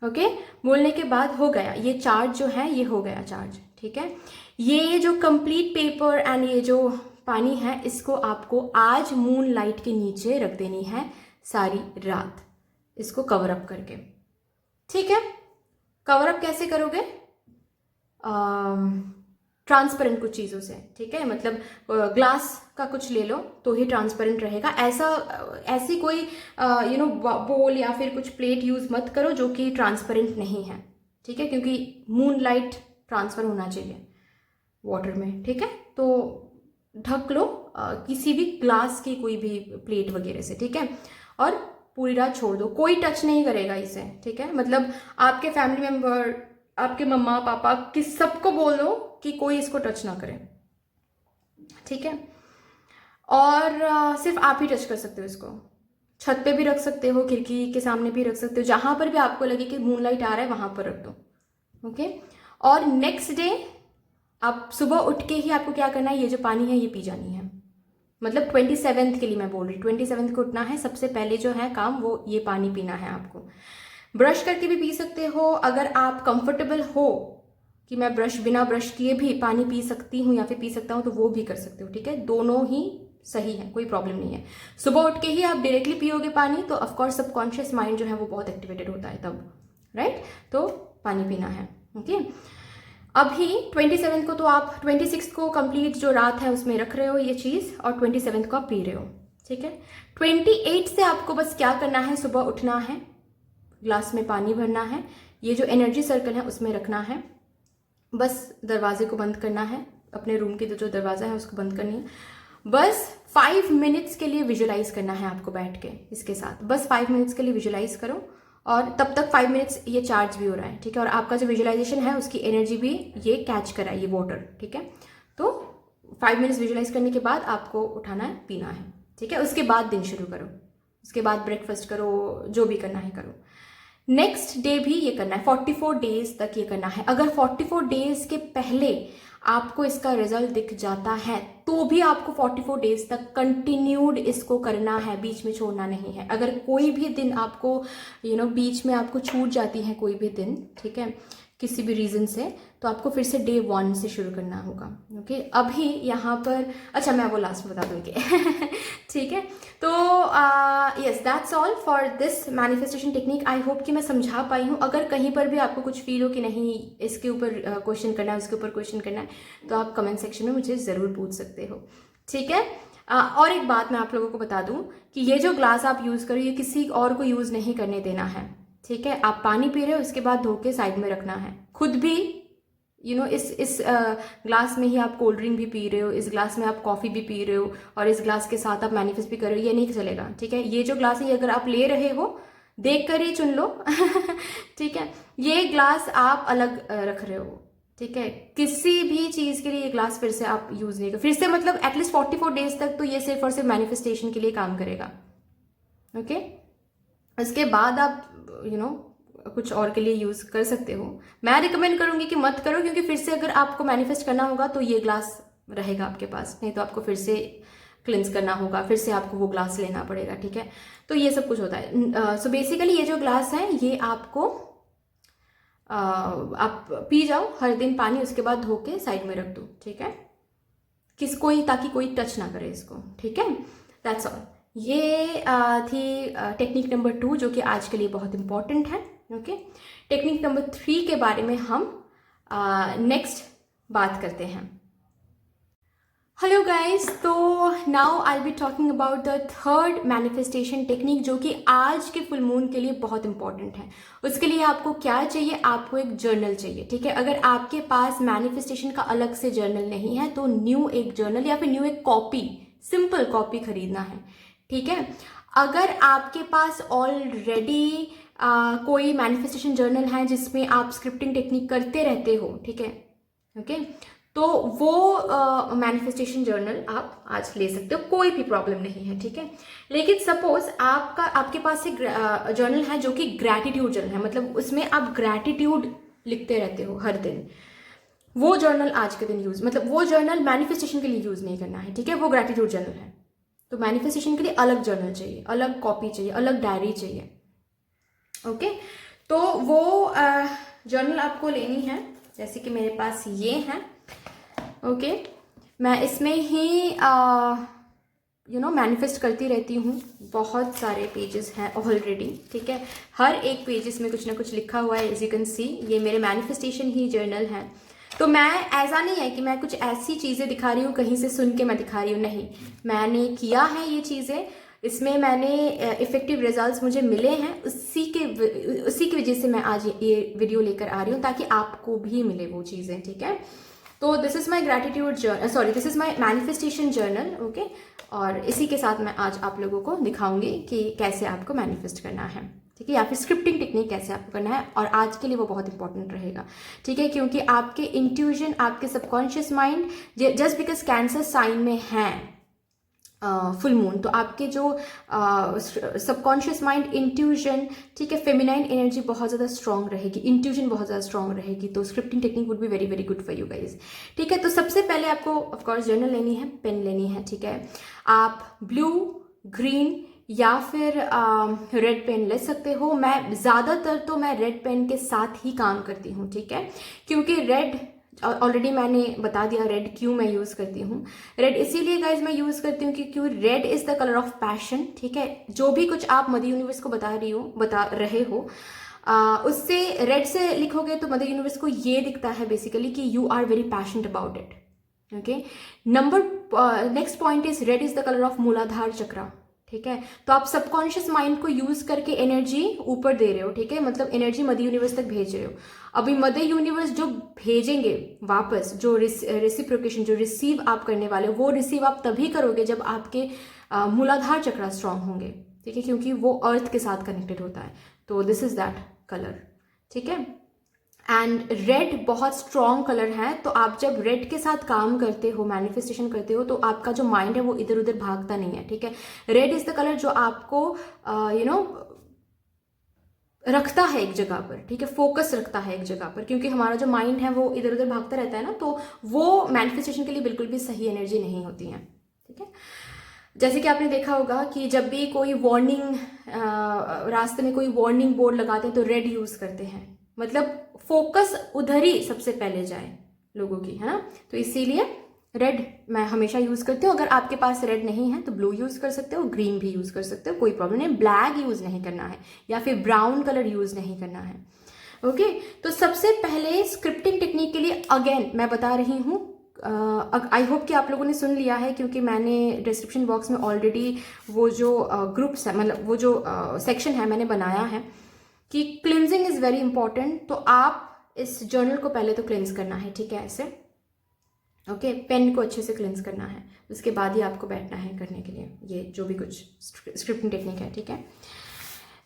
ओके। बोलने के बाद हो गया ये चार्ज, जो है ये हो गया चार्ज, ठीक है। ये जो कंप्लीट पेपर एंड ये जो पानी है, इसको आपको आज मून लाइट के नीचे रख देनी है सारी रात, इसको कवर अप करके, ठीक है। कवर अप कैसे करोगे? ट्रांसपेरेंट कुछ चीज़ों से, ठीक है, मतलब ग्लास का कुछ ले लो तो ही ट्रांसपेरेंट रहेगा। ऐसी कोई बोल या फिर कुछ प्लेट यूज़ मत करो जो कि ट्रांसपेरेंट नहीं है, ठीक है, क्योंकि मून लाइट ट्रांसफ़र होना चाहिए वाटर में, ठीक है। तो ढक लो किसी भी ग्लास की कोई भी प्लेट वगैरह से, ठीक है, और पूरी रात छोड़ दो, कोई टच नहीं करेगा इसे, ठीक है। मतलब आपके फैमिली मेम्बर, आपके मम्मा पापा, किस सबको बोल दो कि कोई इसको टच ना करे, ठीक है। और सिर्फ आप ही टच कर सकते हो इसको। छत पे भी रख सकते हो, खिड़की के सामने भी रख सकते हो, जहां पर भी आपको लगे कि मूनलाइट आ रहा है वहां पर रख दो, ओके। और नेक्स्ट डे आप सुबह उठ के ही आपको क्या करना है, ये जो पानी है ये पी जानी है। मतलब 27th के लिए मैं बोल रही, 27th को उठना है, सबसे पहले जो है काम वो ये पानी पीना है आपको। ब्रश करके भी पी सकते हो, अगर आप कंफर्टेबल हो कि मैं बिना ब्रश किए भी पानी पी सकती हूँ या फिर पी सकता हूँ, तो वो भी कर सकते हो, ठीक है। दोनों ही सही है, कोई प्रॉब्लम नहीं है। सुबह उठ के ही आप डायरेक्टली पियोगे पानी तो ऑफकोर्स सबकॉन्शियस माइंड जो है वो बहुत एक्टिवेटेड होता है तब, राइट। तो पानी पीना है, ओके। अभी 27th को तो आप 26th को कंप्लीट जो रात है उसमें रख रहे हो ये चीज़, और 27th को आप पी रहे हो, ठीक है। 28 से आपको बस क्या करना है, सुबह उठना है, ग्लास में पानी भरना है, ये जो एनर्जी सर्कल है उसमें रखना है, बस दरवाजे को बंद करना है, अपने रूम के जो दरवाज़ा है उसको बंद करनी है, बस 5 मिनट्स के लिए विजुलाइज करना है आपको बैठ के इसके साथ, बस 5 मिनट्स के लिए विजुलाइज करो, और तब तक 5 मिनट्स ये चार्ज भी हो रहा है, ठीक है, और आपका जो विजुलाइजेशन है उसकी एनर्जी भी ये कैच करा है, ये वाटर, ठीक है। तो 5 मिनट्स विजुलाइज करने के बाद आपको उठाना है, पीना है, ठीक है। उसके बाद दिन शुरू करो, उसके बाद ब्रेकफास्ट करो, जो भी करना है करो। नेक्स्ट डे भी ये करना है, 44 डेज तक ये करना है। अगर 44 डेज के पहले आपको इसका रिजल्ट दिख जाता है तो भी आपको 44 डेज तक कंटिन्यूड इसको करना है, बीच में छोड़ना नहीं है। अगर कोई भी दिन आपको बीच में आपको छूट जाती है कोई भी दिन, ठीक है, किसी भी रीज़न से, तो आपको फिर से डे 1 से शुरू करना होगा। ओके, अभी यहाँ पर अच्छा मैं वो लास्ट में बता दूँगी ठीक है। तो yes that's all for this manifestation technique. I hope कि मैं समझा पाई हूँ। अगर कहीं पर भी आपको कुछ फील हो कि नहीं इसके ऊपर क्वेश्चन करना है, उसके ऊपर क्वेश्चन करना है, तो आप कमेंट सेक्शन में मुझे ज़रूर पूछ सकते हो, ठीक है। और एक बात मैं आप लोगों को बता दूं कि ये जो ग्लास आप यूज़ करो ये किसी और को यूज़ नहीं करने देना है, ठीक है। आप पानी पी रहे हो, उसके बाद धो के साइड में रखना है। खुद भी इस ग्लास में ही आप कोल्ड ड्रिंक भी पी रहे हो, इस ग्लास में आप कॉफ़ी भी पी रहे हो, और इस ग्लास के साथ आप मैनिफेस्ट भी कर रहे हो, ये नहीं चलेगा, ठीक है। ये जो ग्लास है, ये अगर आप ले रहे हो देख कर ही चुन लो ठीक है। ये ग्लास आप अलग रख रहे हो, ठीक है। किसी भी चीज़ के लिए ये ग्लास फिर से आप यूज़ नहीं करो, फिर से मतलब एटलीस्ट 44 डेज तक तो ये सिर्फ और सिर्फ मैनिफेस्टेशन के लिए काम करेगा, ओके। इसके बाद आप कुछ और के लिए यूज़ कर सकते हो। मैं रिकमेंड करूंगी कि मत करो, क्योंकि फिर से अगर आपको मैनिफेस्ट करना होगा तो ये ग्लास रहेगा आपके पास, नहीं तो आपको फिर से क्लिंस करना होगा, फिर से आपको वो ग्लास लेना पड़ेगा, ठीक है। तो ये सब कुछ होता है। सो बेसिकली ये जो ग्लास है ये आपको आप पी जाओ हर दिन पानी, उसके बाद धो के साइड में रख दो, ठीक है। ताकि कोई टच ना करे इसको, ठीक है। That's all. ये थी टेक्निक नंबर 2 जो कि आज के लिए बहुत इंपॉर्टेंट है, ओके। टेक्निक नंबर 3 के बारे में हम नेक्स्ट बात करते हैं। हेलो गाइस, तो now I be talking about the third manifestation technique जो कि आज के फुल मून के लिए बहुत इंपॉर्टेंट है। उसके लिए आपको क्या चाहिए, आपको एक जर्नल चाहिए, ठीक है। अगर आपके पास मैनिफेस्टेशन का अलग से जर्नल नहीं है तो न्यू एक जर्नल या फिर न्यू एक कॉपी, सिंपल कॉपी खरीदना है, ठीक है। अगर आपके पास ऑलरेडी कोई मैनिफेस्टेशन जर्नल है जिसमें आप स्क्रिप्टिंग टेक्निक करते रहते हो, ठीक है, ओके, तो वो मैनिफेस्टेशन जर्नल आप आज ले सकते हो, कोई भी प्रॉब्लम नहीं है, ठीक है। लेकिन सपोज आपके पास एक जर्नल है जो कि ग्रैटिट्यूड जर्नल है, मतलब उसमें आप ग्रैटिट्यूड लिखते रहते हो हर दिन, वो जर्नल आज के दिन मतलब वो जर्नल मैनिफेस्टेशन के लिए यूज नहीं करना है, ठीक है। वो ग्रैटिट्यूड जर्नल है, तो मैनिफेस्टेशन के लिए अलग जर्नल चाहिए, अलग कॉपी चाहिए, अलग डायरी चाहिए, ओके। तो वो जर्नल आपको लेनी है, जैसे कि मेरे पास ये है, ओके। मैं इसमें ही मैनिफेस्ट करती रहती हूँ। बहुत सारे पेजेस हैं ऑलरेडी, ठीक है। हर एक पेजेस में कुछ ना कुछ लिखा हुआ है, एज यू कैन सी ये मेरे मैनिफेस्टेशन ही जर्नल है। तो मैं ऐसा नहीं है कि मैं कुछ ऐसी चीज़ें दिखा रही हूँ कहीं से सुन के मैं दिखा रही हूँ, नहीं, मैंने किया है ये चीज़ें, इसमें मैंने इफेक्टिव रिजल्ट्स मुझे मिले हैं, उसी की वजह से मैं आज ये वीडियो लेकर आ रही हूँ ताकि आपको भी मिले वो चीज़ें, ठीक है। तो this is my gratitude journal, this is my manifestation journal, okay. और इसी के साथ मैं आज आप लोगों को दिखाऊंगी कि कैसे आपको मैनिफेस्ट करना है, ठीक है, या फिर स्क्रिप्टिंग टेक्निक कैसे आपको करना है। और आज के लिए वो बहुत इंपॉर्टेंट रहेगा, ठीक है, क्योंकि आपके इंट्यूजन, आपके subconscious mind, just because cancer sign में है फुल मून, तो आपके जो सबकॉन्शियस माइंड, इंट्यूजन, ठीक है, फेमिनाइन एनर्जी बहुत ज़्यादा स्ट्रॉन्ग रहेगी, इंट्यूजन बहुत ज़्यादा स्ट्रॉन्ग रहेगी। तो scripting technique would be very very good for you guys, ठीक है। तो सबसे पहले आपको ऑफकोर्स जर्नल लेनी है, पेन लेनी है, ठीक है। आप ब्लू, ग्रीन या फिर रेड पेन ले सकते हो। मैं ज़्यादातर तो मैं रेड पेन के साथ ही काम करती हूँ, ठीक है, क्योंकि रेड ऑलरेडी मैंने बता दिया रेड क्यों मैं यूज़ करती हूँ। रेड इसीलिए गाइज मैं यूज़ करती हूँ क्योंकि red is the colour of passion, ठीक है। जो भी कुछ आप मदर यूनिवर्स को बता रहे हो उससे रेड से लिखोगे तो मदर यूनिवर्स को ये दिखता है बेसिकली कि you are very passionate about it, okay. Next point is red is the colour of Muladhara chakra, ठीक है। तो आप सबकॉन्शियस माइंड को यूज करके एनर्जी ऊपर दे रहे हो, ठीक है, मतलब एनर्जी मदर यूनिवर्स तक भेज रहे हो। अभी मदर यूनिवर्स जो भेजेंगे वापस, जो रेसिप्रोकेशन, जो रिसीव आप करने वाले हो, वो रिसीव आप तभी करोगे जब आपके मूलाधार चक्रा स्ट्रांग होंगे, ठीक है, क्योंकि वो अर्थ के साथ कनेक्टेड होता है। तो दिस इज दैट कलर, ठीक है। एंड रेड बहुत स्ट्रॉन्ग कलर है, तो आप जब रेड के साथ काम करते हो, मैनिफेस्टेशन करते हो, तो आपका जो माइंड है वो इधर उधर भागता नहीं है, ठीक है। रेड इज द कलर जो आपको रखता है एक जगह पर, ठीक है, फोकस रखता है एक जगह पर, क्योंकि हमारा जो माइंड है वो इधर उधर भागता रहता है ना, तो वो मैनिफेस्टेशन के लिए बिल्कुल भी सही एनर्जी नहीं होती है, ठीक है। जैसे कि आपने देखा होगा कि जब भी कोई वार्निंग, रास्ते में कोई वार्निंग बोर्ड लगाते हैं तो रेड यूज करते हैं, मतलब फोकस उधर ही सबसे पहले जाए लोगों की, है ना। तो इसीलिए रेड मैं हमेशा यूज़ करती हूँ। अगर आपके पास रेड नहीं है तो ब्लू यूज़ कर सकते हो, ग्रीन भी यूज़ कर सकते हो, कोई प्रॉब्लम नहीं। ब्लैक यूज़ नहीं करना है या फिर ब्राउन कलर यूज़ नहीं करना है। ओके, तो सबसे पहले स्क्रिप्टिंग टेक्निक के लिए अगेन मैं बता रही हूँ, आई होप कि आप लोगों ने सुन लिया है, क्योंकि मैंने डिस्क्रिप्शन बॉक्स में ऑलरेडी वो जो ग्रुप्स है, मतलब वो जो सेक्शन है मैंने बनाया है कि क्लिनजिंग इज़ वेरी इंपॉर्टेंट। तो आप इस जर्नल को पहले तो क्लिनज करना है, ठीक है, ऐसे। ओके, पेन को अच्छे से क्लिनज करना है, उसके बाद ही आपको बैठना है करने के लिए ये जो भी कुछ स्क्रिप्टिंग टेक्निक है, ठीक है।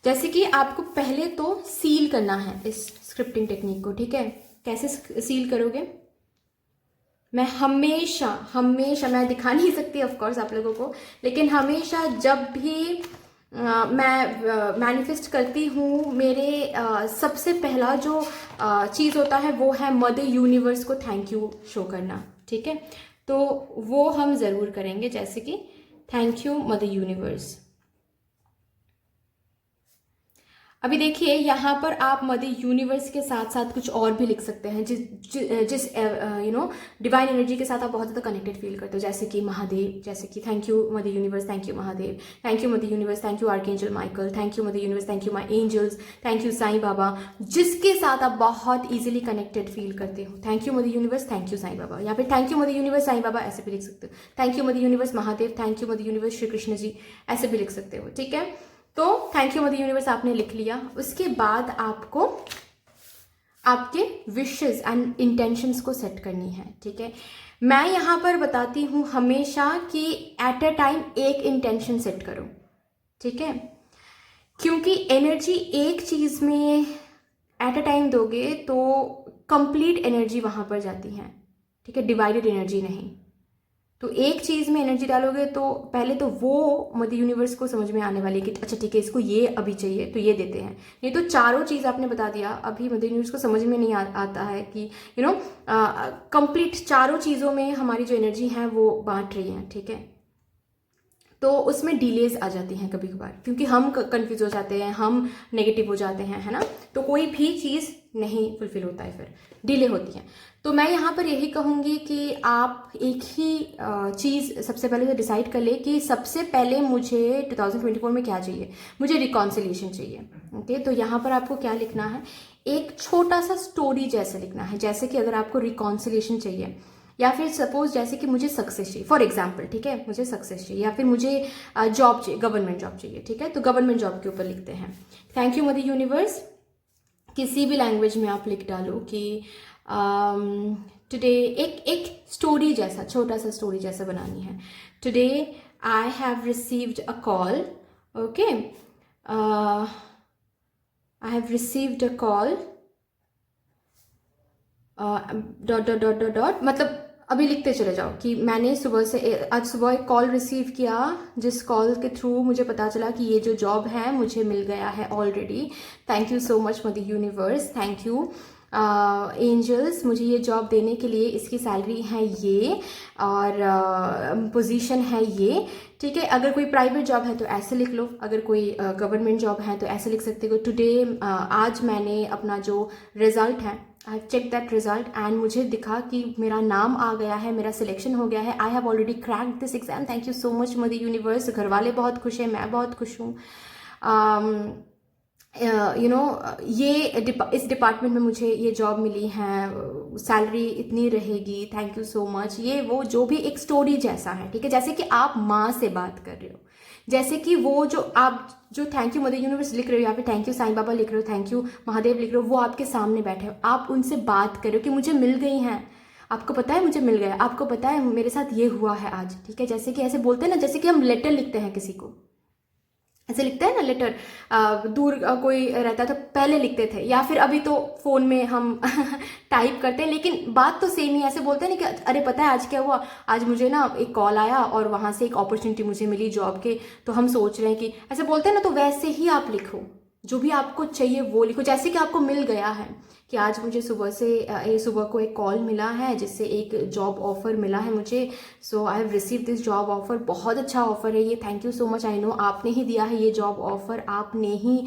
जैसे कि आपको पहले तो सील करना है इस स्क्रिप्टिंग टेक्निक को, ठीक है। कैसे सील करोगे? मैं हमेशा मैं दिखा नहीं सकती ऑफ कोर्स आप लोगों को, लेकिन हमेशा जब भी मैं मैनिफेस्ट करती हूँ, मेरे सबसे पहला जो चीज़ होता है वो है मदर यूनिवर्स को थैंक यू शो करना, ठीक है। तो वो हम ज़रूर करेंगे, जैसे कि थैंक यू मदर यूनिवर्स। अभी देखिए यहाँ पर आप मदर यूनिवर्स के साथ साथ कुछ और भी लिख सकते हैं, जिस डिवाइन एनर्जी के साथ आप बहुत ज़्यादा कनेक्टेड फील करते हो, जैसे कि महादेव, जैसे कि thank you mother universe, thank you Mahadev, thank you mother universe, thank you archangel Michael, thank you mother universe, thank you my angels, thank you Sai Baba, जिसके साथ आप बहुत ईजिली कनेक्टेड फील करते हो। Thank you mother universe, thank you Sai Baba, या फिर thank you mother universe Sai Baba, ऐसे भी लिख सकते हो। Thank you mother universe Mahadev, thank you mother universe Shri Krishna ji, ऐसे भी लिख सकते हो, ठीक है। तो थैंक यू मदर यूनिवर्स आपने लिख लिया। उसके बाद आपको आपके विशेस एंड इंटेंशंस को सेट करनी है, ठीक है। मैं यहाँ पर बताती हूँ हमेशा कि एट अ टाइम एक इंटेंशन सेट करो, ठीक है, क्योंकि एनर्जी एक चीज़ में एट अ टाइम दोगे तो कंप्लीट एनर्जी वहाँ पर जाती है, ठीक है, डिवाइडेड एनर्जी नहीं। तो एक चीज़ में एनर्जी डालोगे तो पहले तो वो मदर यूनिवर्स को समझ में आने वाली है कि अच्छा ठीक है, इसको ये अभी चाहिए तो ये देते हैं। नहीं तो चारों चीज़ आपने बता दिया, अभी मदर यूनिवर्स को समझ में नहीं आता है कि कंप्लीट चारों चीज़ों में हमारी जो एनर्जी है वो बांट रही है, ठीक है। तो उसमें डिलेज आ जाती हैं कभी कभार, क्योंकि हम कंफ्यूज हो जाते हैं, हम नेगेटिव हो जाते हैं, है ना। तो कोई भी चीज़ नहीं फुलफिल होता है, फिर डिले होती है। तो मैं यहाँ पर यही कहूँगी कि आप एक ही चीज़ सबसे पहले तो डिसाइड कर ले कि सबसे पहले मुझे 2024 में क्या चाहिए। मुझे रिकॉन्सिलिएशन चाहिए, ओके। तो यहाँ पर आपको क्या लिखना है, एक छोटा सा स्टोरी जैसे लिखना है, जैसे कि अगर आपको रिकॉन्सिलिएशन चाहिए, या फिर सपोज जैसे कि मुझे सक्सेस चाहिए, फॉर एग्जाम्पल, ठीक है, मुझे सक्सेस चाहिए, या फिर मुझे जॉब चाहिए, गवर्नमेंट जॉब चाहिए, ठीक है। तो गवर्नमेंट जॉब के ऊपर लिखते हैं थैंक यू मदर यूनिवर्स। किसी भी लैंग्वेज में आप लिख डालो कि टुडे एक स्टोरी जैसा, छोटा सा स्टोरी जैसा बनानी है। Today I have received a call, okay, I have received a call dot dot dot dot dot, मतलब अभी लिखते चले जाओ कि मैंने आज सुबह एक कॉल रिसीव किया, जिस कॉल के थ्रू मुझे पता चला कि ये जो जॉब है मुझे मिल गया है already. Thank you so much mother universe, thank you angels, मुझे ये जॉब देने के लिए इसकी सैलरी है ये और पोजीशन है ये, ठीक है। अगर कोई प्राइवेट जॉब है तो ऐसे लिख लो, अगर कोई गवर्नमेंट जॉब है तो ऐसे लिख सकते हो। टुडे आज मैंने अपना जो रिजल्ट है, I have check that result and मुझे दिखा कि मेरा नाम आ गया है, मेरा सिलेक्शन हो गया है। I have already cracked this exam, thank you so much mother universe. घर वाले बहुत खुश हैं, मैं बहुत खुश हूँ। ये इस डिपार्टमेंट में मुझे ये जॉब मिली है, सैलरी इतनी रहेगी, थैंक यू सो मच। ये वो जो भी एक स्टोरी जैसा है, ठीक है, जैसे कि आप माँ से बात कर रहे हो, जैसे कि वो जो आप जो थैंक यू मदर यूनिवर्स लिख रहे हो या फिर थैंक यू साईं बाबा लिख रहे हो, थैंक यू महादेव लिख रहे हो, वो आपके सामने बैठे हो, आप उनसे बात कर रहे हो कि मुझे मिल गई हैं, आपको पता है मुझे मिल गया, आपको पता है मेरे साथ ये हुआ है आज, ठीक है। जैसे कि ऐसे बोलते हैं ना, जैसे कि हम लेटर लिखते हैं किसी को, ऐसे लिखते हैं ना लेटर, दूर कोई रहता तो पहले लिखते थे, या फिर अभी तो फ़ोन में हम टाइप करते हैं, लेकिन बात तो सेम ही। ऐसे बोलते हैं ना कि अरे पता है आज क्या हुआ, आज मुझे ना एक कॉल आया और वहाँ से एक अपॉर्चुनिटी मुझे मिली जॉब के, तो हम सोच रहे हैं कि ऐसे बोलते हैं ना। तो वैसे ही आप लिखो, जो भी आपको चाहिए वो लिखो, जैसे कि आपको मिल गया है कि आज मुझे सुबह को एक कॉल मिला है जिससे एक जॉब ऑफ़र मिला है मुझे। So I have receive this job offer. बहुत अच्छा ऑफ़र है ये, thank you so much. I know आपने ही दिया है ये जॉब ऑफ़र, आपने ही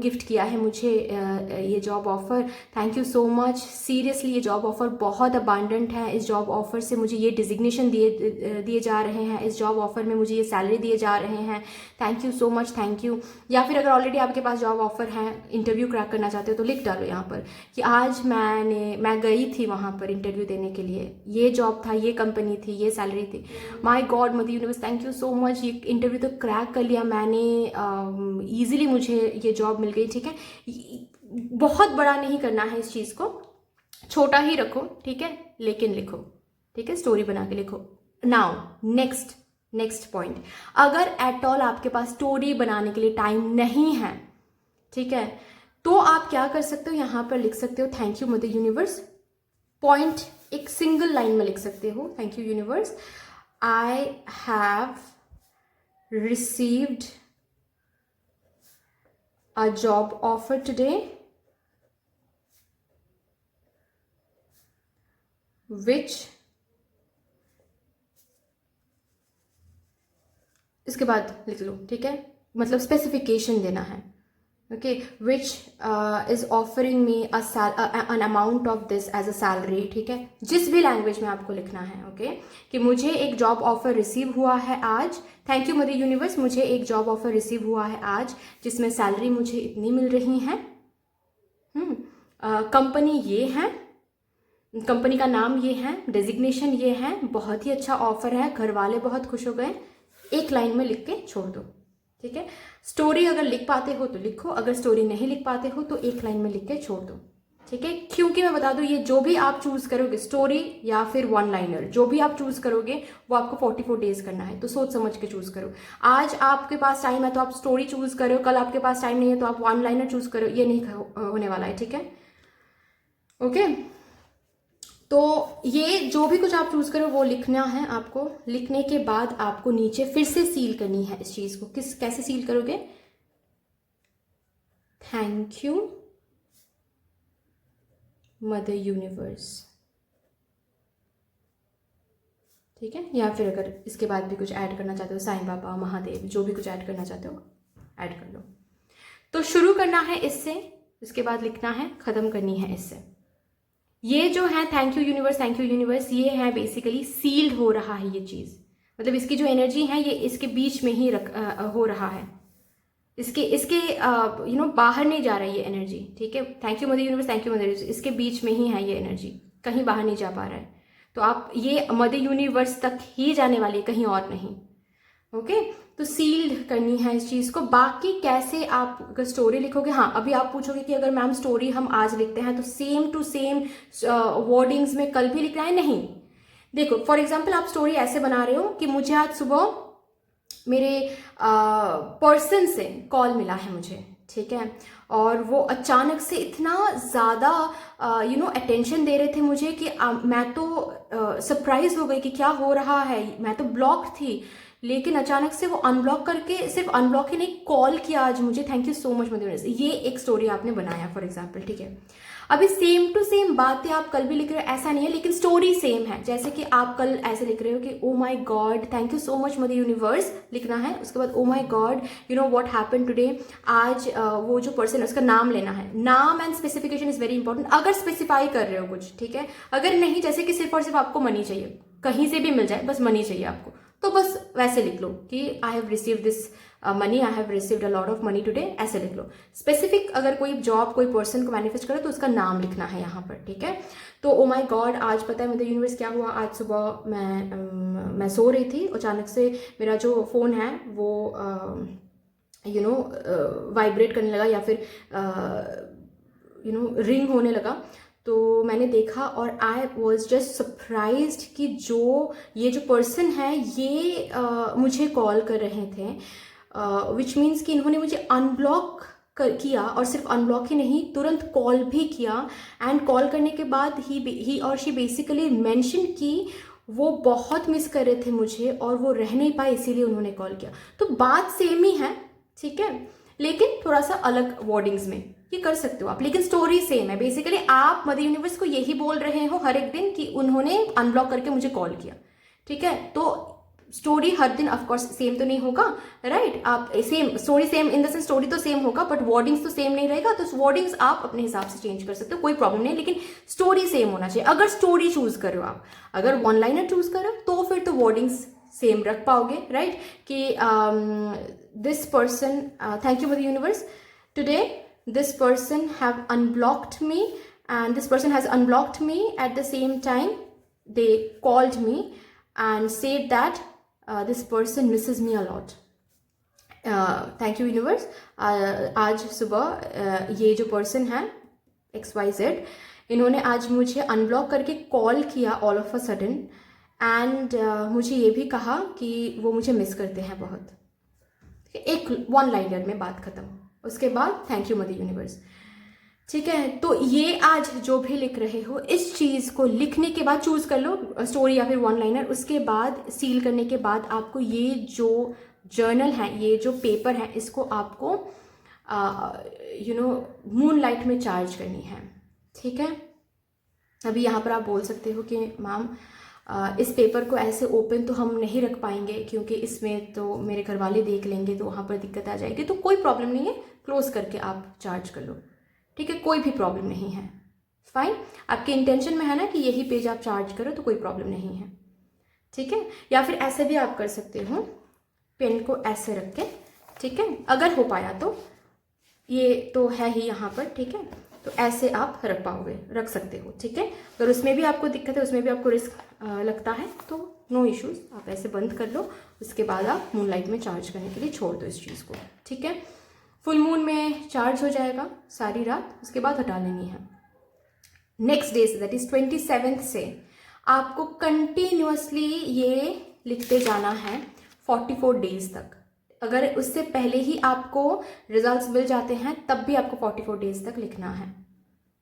गिफ्ट किया है मुझे ये job offer. Thank you so much. Seriously ये जॉब ऑफ़र बहुत अबांडेंट है। इस जॉब ऑफ़र से मुझे ये डिजिग्नेशन दिए जा रहे हैं, इस जॉब ऑफ़र में मुझे ये सैलरी दिए जा रहे हैं। Thank you so much, thank you. या फिर अगर ऑलरेडी आपके पास जॉब ऑफ़र है, इंटरव्यू क्रैक करना चाहते हो तो लिख डालो यहाँ पर कि आज मैं गई थी वहाँ पर इंटरव्यू देने के लिए, ये जॉब था, ये कंपनी थी, ये सैलरी थी। My God mother universe, thank you so much. ये इंटरव्यू तो क्रैक कर लिया मैंने, ईजिली मुझे ये जॉब मिल गई। ठीक है, बहुत बड़ा नहीं करना है इस चीज़ को, छोटा ही रखो, ठीक है, लेकिन लिखो, ठीक है, स्टोरी बना के लिखो। नाउ नेक्स्ट पॉइंट, अगर एट ऑल आपके पास स्टोरी बनाने के लिए टाइम नहीं है, ठीक है, तो आप क्या कर सकते हो, यहां पर लिख सकते हो thank you mother universe. Point एक सिंगल लाइन में लिख सकते हो, thank you universe, I have received a job offer today which, इसके बाद लिख लो, ठीक है, मतलब स्पेसिफिकेशन देना है, okay, which is offering me an amount of this as a salary, ठीक है, जिस भी लैंग्वेज में आपको लिखना है, ओके, कि मुझे एक जॉब ऑफर रिसीव हुआ है आज, थैंक यू मदर यूनिवर्स, मुझे एक जॉब ऑफर रिसीव हुआ है आज जिसमें सैलरी मुझे इतनी मिल रही है, कंपनी ये है, कंपनी का नाम ये है, डेजिग्नेशन ये है, बहुत ही अच्छा ऑफर है, घर वाले बहुत खुश हो गए। एक लाइन में लिख के छोड़ दो, ठीक है। स्टोरी अगर लिख पाते हो तो लिखो, अगर स्टोरी नहीं लिख पाते हो तो एक लाइन में लिख के छोड़ दो, ठीक है। क्योंकि मैं बता दूं, ये जो भी आप चूज करोगे, स्टोरी या फिर वन लाइनर, जो भी आप चूज करोगे वो आपको 44 डेज करना है, तो सोच समझ के चूज करो। आज आपके पास टाइम है तो आप स्टोरी चूज करो, कल आपके पास टाइम नहीं है तो आप वन लाइनर चूज करो, ये नहीं होने वाला है, ठीक है, ओके। तो ये जो भी कुछ आप चूज करो वो लिखना है आपको। लिखने के बाद आपको नीचे फिर से सील करनी है इस चीज को। कैसे सील करोगे, थैंक यू मदर यूनिवर्स, ठीक है। या फिर अगर इसके बाद भी कुछ ऐड करना चाहते हो, साईं बाबा, महादेव, जो भी कुछ ऐड करना चाहते हो ऐड कर लो। तो शुरू करना है इससे, इसके बाद लिखना है, खत्म करनी है इससे। ये जो है थैंक यू यूनिवर्स, ये है बेसिकली सील्ड हो रहा है ये चीज, मतलब इसकी जो एनर्जी है ये इसके बीच में ही हो रहा है, इसके बाहर नहीं जा रहा है ये एनर्जी, ठीक है। Thank you mother universe, thank you mother universe, इसके बीच में ही है ये एनर्जी, कहीं बाहर नहीं जा पा रहा है। तो आप ये मदर यूनिवर्स तक ही जाने वाली है, कहीं और नहीं, ओके। तो सील्ड करनी है इस चीज को। बाकी कैसे आप अगर स्टोरी लिखोगे, हाँ, अभी आप पूछोगे कि अगर मैम स्टोरी हम आज लिखते हैं तो सेम टू सेम वर्डिंग्स में कल भी लिखना है, नहीं। देखो फॉर एग्जाम्पल आप स्टोरी ऐसे बना रहे हो कि मुझे आज सुबह मेरे पर्सन से कॉल मिला है मुझे, ठीक है, और वो अचानक से इतना ज़्यादा अटेंशन दे रहे थे मुझे कि मैं तो सरप्राइज हो गई कि क्या हो रहा है, मैं तो ब्लॉक थी, लेकिन अचानक से वो अनब्लॉक करके, सिर्फ अनब्लॉक ही नहीं, कॉल किया आज मुझे, thank you so much mother. ये एक स्टोरी आपने बनाया फॉर एग्जाम्पल, ठीक है। अभी सेम टू सेम बातें आप कल भी लिख रहे हो ऐसा नहीं है, लेकिन स्टोरी सेम है। जैसे कि आप कल ऐसे लिख रहे हो कि oh my god thank you so much mother universe लिखना है, उसके बाद oh my god you know what happened today, आज वो जो पर्सन है उसका नाम लेना है। नाम and specification is very important, अगर स्पेसिफाई कर रहे हो कुछ, ठीक है। अगर नहीं, जैसे कि सिर्फ और सिर्फ आपको मनी चाहिए, कहीं से भी मिल जाए, बस मनी चाहिए आपको, तो बस वैसे लिख लो कि आई have receive this money, I have received a lot of money today, ऐसे लिख लो। स्पेसिफिक अगर कोई जॉब, कोई पर्सन को मैनिफेस्ट करे तो उसका नाम लिखना है यहाँ पर, ठीक है। तो ओ माई गॉड, आज पता है मदर यूनिवर्स क्या हुआ, आज सुबह मैं सो रही थी, अचानक से मेरा जो फ़ोन है वो वाइब्रेट करने लगा, या फिर रिंग होने लगा। तो मैंने देखा और आई वॉज जस्ट सरप्राइज्ड कि ये जो पर्सन है ये मुझे कॉल कर रहे थे, विच मीन्स कि इन्होंने मुझे अनब्लॉक किया, और सिर्फ अनब्लॉक ही नहीं, तुरंत कॉल भी किया। एंड कॉल करने के बाद ही और शी बेसिकली मेंशन कि वो बहुत मिस कर रहे थे मुझे और वो रह नहीं पाए, इसीलिए उन्होंने कॉल किया। तो बात सेम ही है, ठीक है, लेकिन थोड़ा सा अलग वर्डिंग्स में। ये कर सकते हो आप, लेकिन स्टोरी सेम है। बेसिकली आप मदर यूनिवर्स को यही बोल रहे हो हर एक दिन कि उन्होंने अनब्लॉक करके मुझे कॉल किया, ठीक है। तो स्टोरी हर दिन ऑफकोर्स सेम तो नहीं होगा, राइट। आप same story, same in the sense story तो सेम होगा बट वर्डिंग्स तो सेम नहीं रहेगा, तो वर्डिंग्स आप अपने हिसाब से चेंज कर सकते हो, कोई प्रॉब्लम नहीं, लेकिन स्टोरी सेम होना चाहिए। अगर स्टोरी चूज करो आप, अगर वन लाइनर चूज करो तो फिर तो वर्डिंग्स सेम रख पाओगे, राइट। कि this person, thank you mother universe, today this person have unblocked me and this person has unblocked me, at the same time they called me and said that this person misses me a lot. Thank you universe. आज सुबह ये जो person है XYZ, इन्होंने आज मुझे unblock करके call किया all of a sudden and मुझे ये भी कहा कि वो मुझे मिस करते हैं बहुत। एक वन लाइनर में बात खत्म, उसके बाद थैंक यू मदर यूनिवर्स, ठीक है। तो ये आज जो भी लिख रहे हो, इस चीज़ को लिखने के बाद चूज कर लो स्टोरी या फिर वन लाइनर, उसके बाद सील करने के बाद आपको ये जो जर्नल है, ये जो पेपर है, इसको आपको मून लाइट में चार्ज करनी है, ठीक है। अभी यहाँ पर आप बोल सकते हो कि मैम इस पेपर को ऐसे ओपन तो हम नहीं रख पाएंगे क्योंकि इसमें तो मेरे घर वाले देख लेंगे तो वहाँ पर दिक्कत आ जाएगी। तो कोई प्रॉब्लम नहीं है, क्लोज करके आप चार्ज कर लो, ठीक है, कोई भी प्रॉब्लम नहीं है, फाइन। आपके इंटेंशन में है ना कि यही पेज आप चार्ज करो, तो कोई प्रॉब्लम नहीं है, ठीक है। या फिर ऐसे भी आप कर सकते हो, पेन को ऐसे रख के, ठीक है, अगर हो पाया तो, ये तो है ही यहाँ पर, ठीक है, तो ऐसे आप रख पाओगे, रख सकते हो, ठीक है। अगर उसमें भी आपको दिक्कत है, उसमें भी आपको रिस्क लगता है तो नो इश्यूज, आप ऐसे बंद कर लो, उसके बाद आप मून लाइट में चार्ज करने के लिए छोड़ दो इस चीज़ को, ठीक है। फुल मून में चार्ज हो जाएगा सारी रात, उसके बाद हटा लेनी है। नेक्स्ट डे से, दैट इज 27th से आपको कंटिन्यूअसली ये लिखते जाना है 44 डेज तक। अगर उससे पहले ही आपको रिजल्ट्स मिल जाते हैं तब भी आपको 44 डेज तक लिखना है,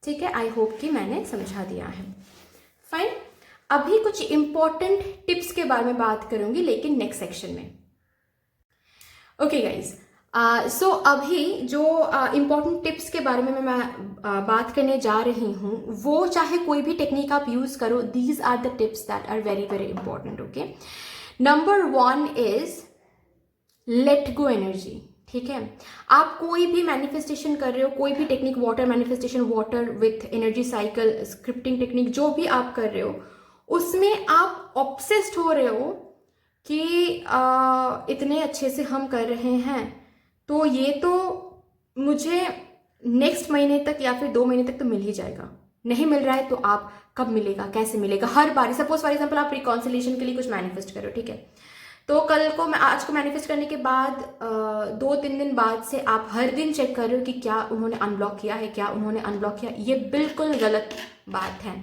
ठीक है। आई होप कि मैंने समझा दिया है, फाइन। अभी कुछ इंपॉर्टेंट टिप्स के बारे में बात करूंगी, लेकिन नेक्स्ट सेक्शन में। ओके गाइज, सो अभी जो इम्पॉर्टेंट टिप्स के बारे में मैं बात करने जा रही हूँ, वो चाहे कोई भी टेक्निक आप यूज करो, these are the tips that are very very important, okay. Number 1 is let go energy, ठीक है। आप कोई भी मैनिफेस्टेशन कर रहे हो, कोई भी technique, water manifestation, water with energy cycle, scripting technique, जो भी आप कर रहे हो, उसमें आप ऑब्सेस्ड हो रहे हो कि इतने अच्छे से हम कर रहे हैं, तो ये तो मुझे नेक्स्ट महीने तक या फिर 2 महीने तक तो मिल ही जाएगा। नहीं मिल रहा है तो आप कब मिलेगा, कैसे मिलेगा, हर बार। सपोज फॉर एग्जाम्पल आप रिकॉन्सिलेशन के लिए कुछ मैनिफेस्ट करो, ठीक है, तो कल को, आज को मैनिफेस्ट करने के बाद 2-3 दिन बाद से आप हर दिन चेक कर रहे हो कि क्या उन्होंने अनब्लॉक किया है, क्या उन्होंने अनब्लॉक किया। ये बिल्कुल गलत बात है,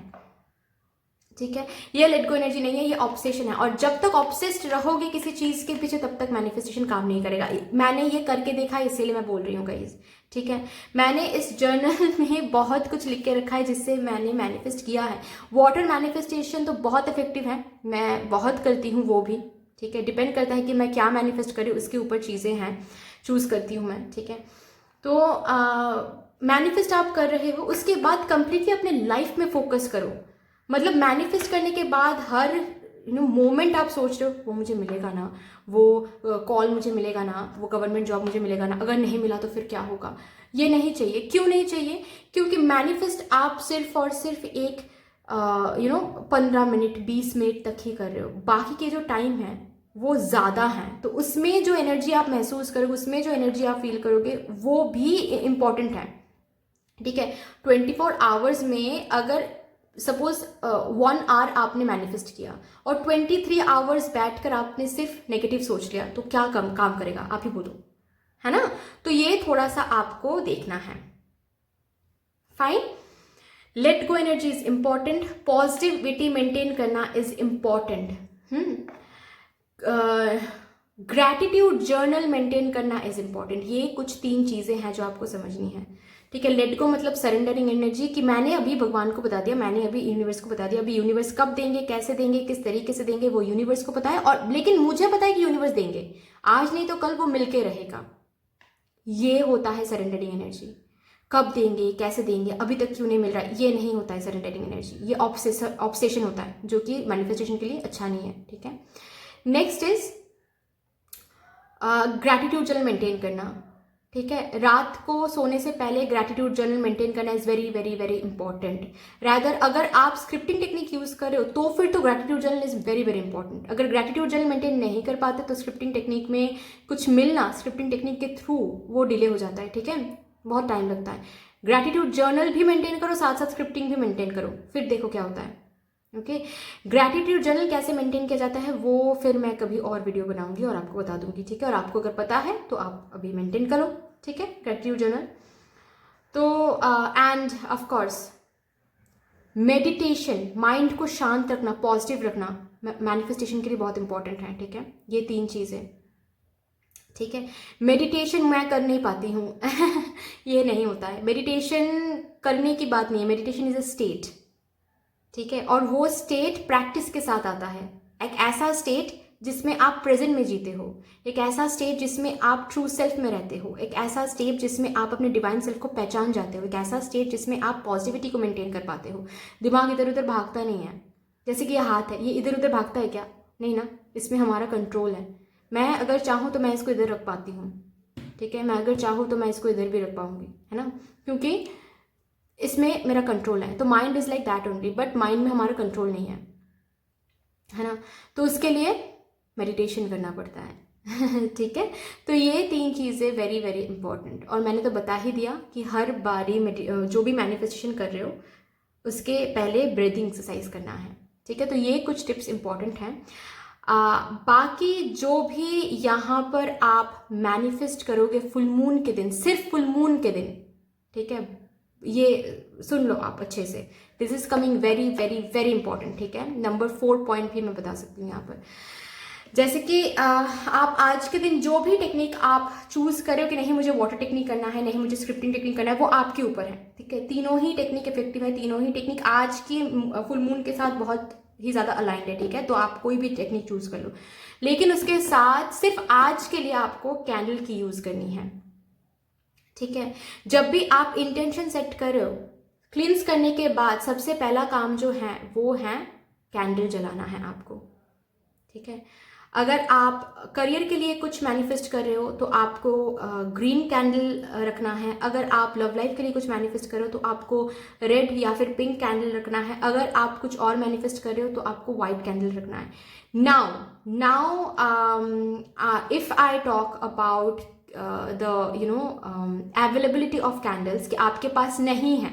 ठीक है। ये लेट गो एनर्जी नहीं है, ये ऑब्सेशन है। और जब तक ऑब्सेस्ड रहोगे किसी चीज के पीछे, तब तक मैनिफेस्टेशन काम नहीं करेगा। मैंने ये करके देखा है, इसीलिए मैं बोल रही हूँ गाइस, ठीक है। मैंने इस जर्नल में बहुत कुछ लिख के रखा है जिससे मैंने मैनिफेस्ट किया है। वाटर मैनिफेस्टेशन तो बहुत इफेक्टिव है, मैं बहुत करती हूँ वो भी, ठीक है। डिपेंड करता है कि मैं क्या मैनिफेस्ट करूँ, उसके ऊपर चीज़ें हैं, चूज करती हूँ मैं, ठीक है। तो मैनिफेस्ट आप कर रहे हो, उसके बाद कंप्लीटली अपने लाइफ में फोकस करो। मतलब मैनिफेस्ट करने के बाद हर मोमेंट आप सोच रहे हो वो मुझे मिलेगा ना, वो कॉल मुझे मिलेगा ना, वो गवर्नमेंट जॉब मुझे मिलेगा ना, अगर नहीं मिला तो फिर क्या होगा। ये नहीं चाहिए। क्यों नहीं चाहिए? क्योंकि मैनिफेस्ट आप सिर्फ और सिर्फ एक 15 मिनट 20 मिनट तक ही कर रहे हो, बाकी के जो टाइम है वो ज़्यादा है। तो उसमें जो एनर्जी आप महसूस करोगे, उसमें जो एनर्जी आप फील करोगे, वो भी इम्पॉर्टेंट है, ठीक है। 24 आवर्स में अगर सपोज 1 आवर आपने मैनिफेस्ट किया और 23 आवर्स बैठकर आपने सिर्फ नेगेटिव सोच लिया, तो क्या काम करेगा, आप ही बोलो, है ना। तो ये थोड़ा सा आपको देखना है, fine. Let go energy is important, positivity maintain करना is important, gratitude journal maintain करना इज इंपॉर्टेंट। ये कुछ 3 चीजें हैं जो आपको समझनी है, ठीक है। लेट गो मतलब सरेंडरिंग एनर्जी, कि मैंने अभी भगवान को बता दिया, मैंने अभी यूनिवर्स को बता दिया। अभी यूनिवर्स कब देंगे, कैसे देंगे, किस तरीके से देंगे, वो यूनिवर्स को पता है, और लेकिन मुझे पता है कि यूनिवर्स देंगे, आज नहीं तो कल वो मिलके रहेगा। ये होता है सरेंडरिंग एनर्जी। कब देंगे, कैसे देंगे, अभी तक क्यों नहीं मिल रहा है, ये नहीं होता है सेरेंटाइलिंग एनर्जी, ये ऑब्सेशन होता है जो कि मैनिफेस्टेशन के लिए अच्छा नहीं है, ठीक है। Next is gratitude journal maintain करना, ठीक है। रात को सोने से पहले ग्रैटिट्यूड जर्नल मेंटेन करना is very very very important. Rather अगर आप स्क्रिप्टिंग टेक्निक यूज कर रहे हो तो फिर तो gratitude journal is very very important. अगर ग्रैटिट्यूड जर्नल मेंटेन नहीं कर पाते तो स्क्रिप्टिंग टेक्निक में कुछ मिलना स्क्रिप्टिंग टेक्निक के थ्रू वो डिले हो जाता है, ठीक है, बहुत टाइम लगता है। ग्रैटिट्यूड जर्नल भी मेंटेन करो, साथ साथ स्क्रिप्टिंग भी मेंटेन करो, फिर देखो क्या होता है, ओके। ग्रैटिट्यूड जर्नल कैसे मेंटेन किया जाता है वो फिर मैं कभी और वीडियो बनाऊंगी और आपको बता दूंगी, ठीक है। और आपको अगर पता है तो आप अभी मेंटेन करो, ठीक है, ग्रैटिट्यूड जर्नल। तो end of course meditation, mind को शांत रखना, पॉजिटिव रखना मैनिफेस्टेशन के लिए बहुत इंपॉर्टेंट है, ठीक है। ये 3 चीजें, ठीक है। मेडिटेशन मैं कर नहीं पाती हूँ ये नहीं होता है, मेडिटेशन करने की बात नहीं है, मेडिटेशन इज अ स्टेट, ठीक है। और वो स्टेट प्रैक्टिस के साथ आता है, एक ऐसा स्टेट जिसमें आप प्रेजेंट में जीते हो, एक ऐसा स्टेट जिसमें आप ट्रू सेल्फ में रहते हो, एक ऐसा स्टेट जिसमें आप अपने डिवाइन सेल्फ को पहचान जाते हो, एक ऐसा स्टेट जिसमें आप पॉजिटिविटी को मेंटेन कर पाते हो। दिमाग इधर उधर भागता नहीं है, जैसे कि ये हाथ है, ये इधर उधर भागता है क्या? नहीं ना, इसमें हमारा कंट्रोल है। मैं अगर चाहूँ तो मैं इसको इधर रख पाती हूँ, ठीक है, मैं अगर चाहूँ तो मैं इसको इधर भी रख पाऊंगी, है ना, क्योंकि इसमें मेरा कंट्रोल है। तो mind is like that only, but mind में हमारा कंट्रोल नहीं है ना। तो उसके लिए मेडिटेशन करना पड़ता है ठीक है। तो ये 3 चीज़ें वेरी वेरी इंपॉर्टेंट, और मैंने तो बता ही दिया कि हर बारी जो भी मैनिफेस्टेशन कर रहे हो उसके पहले ब्रीदिंग एक्सरसाइज करना है, ठीक है। तो ये कुछ टिप्स इंपॉर्टेंट हैं। बाकी जो भी यहाँ पर आप मैनिफेस्ट करोगे फुल मून के दिन, सिर्फ फुल मून के दिन, ठीक है, ये सुन लो आप अच्छे से, this is coming very very very important, ठीक है। नंबर 4 पॉइंट भी मैं बता सकती हूँ यहाँ पर, जैसे कि आप आज के दिन जो भी टेक्निक आप चूज कर रहे हो कि नहीं मुझे वाटर टेक्निक करना है, नहीं मुझे स्क्रिप्टिंग टेक्निक करना है, वो आपके ऊपर है, ठीक है। तीनों ही टेक्निक इफेक्टिव है, तीनों ही टेक्निक आज की फुल मून के साथ बहुत ही ज्यादा अलाइंड है, ठीक है। तो आप कोई भी टेक्निक चूज कर लो, लेकिन उसके साथ सिर्फ आज के लिए आपको कैंडल की यूज करनी है, ठीक है। जब भी आप इंटेंशन सेट कर रहे हो, क्लींस करने के बाद सबसे पहला काम जो है वो है कैंडल जलाना है आपको, ठीक है। अगर आप करियर के लिए कुछ मैनिफेस्ट कर रहे हो तो आपको ग्रीन कैंडल रखना है। अगर आप लव लाइफ के लिए कुछ मैनिफेस्ट कर रहे हो तो आपको रेड या फिर पिंक कैंडल रखना है। अगर आप कुछ और मैनिफेस्ट कर रहे हो तो आपको व्हाइट कैंडल रखना है। Now if I talk about the availability of candles, कि आपके पास नहीं है,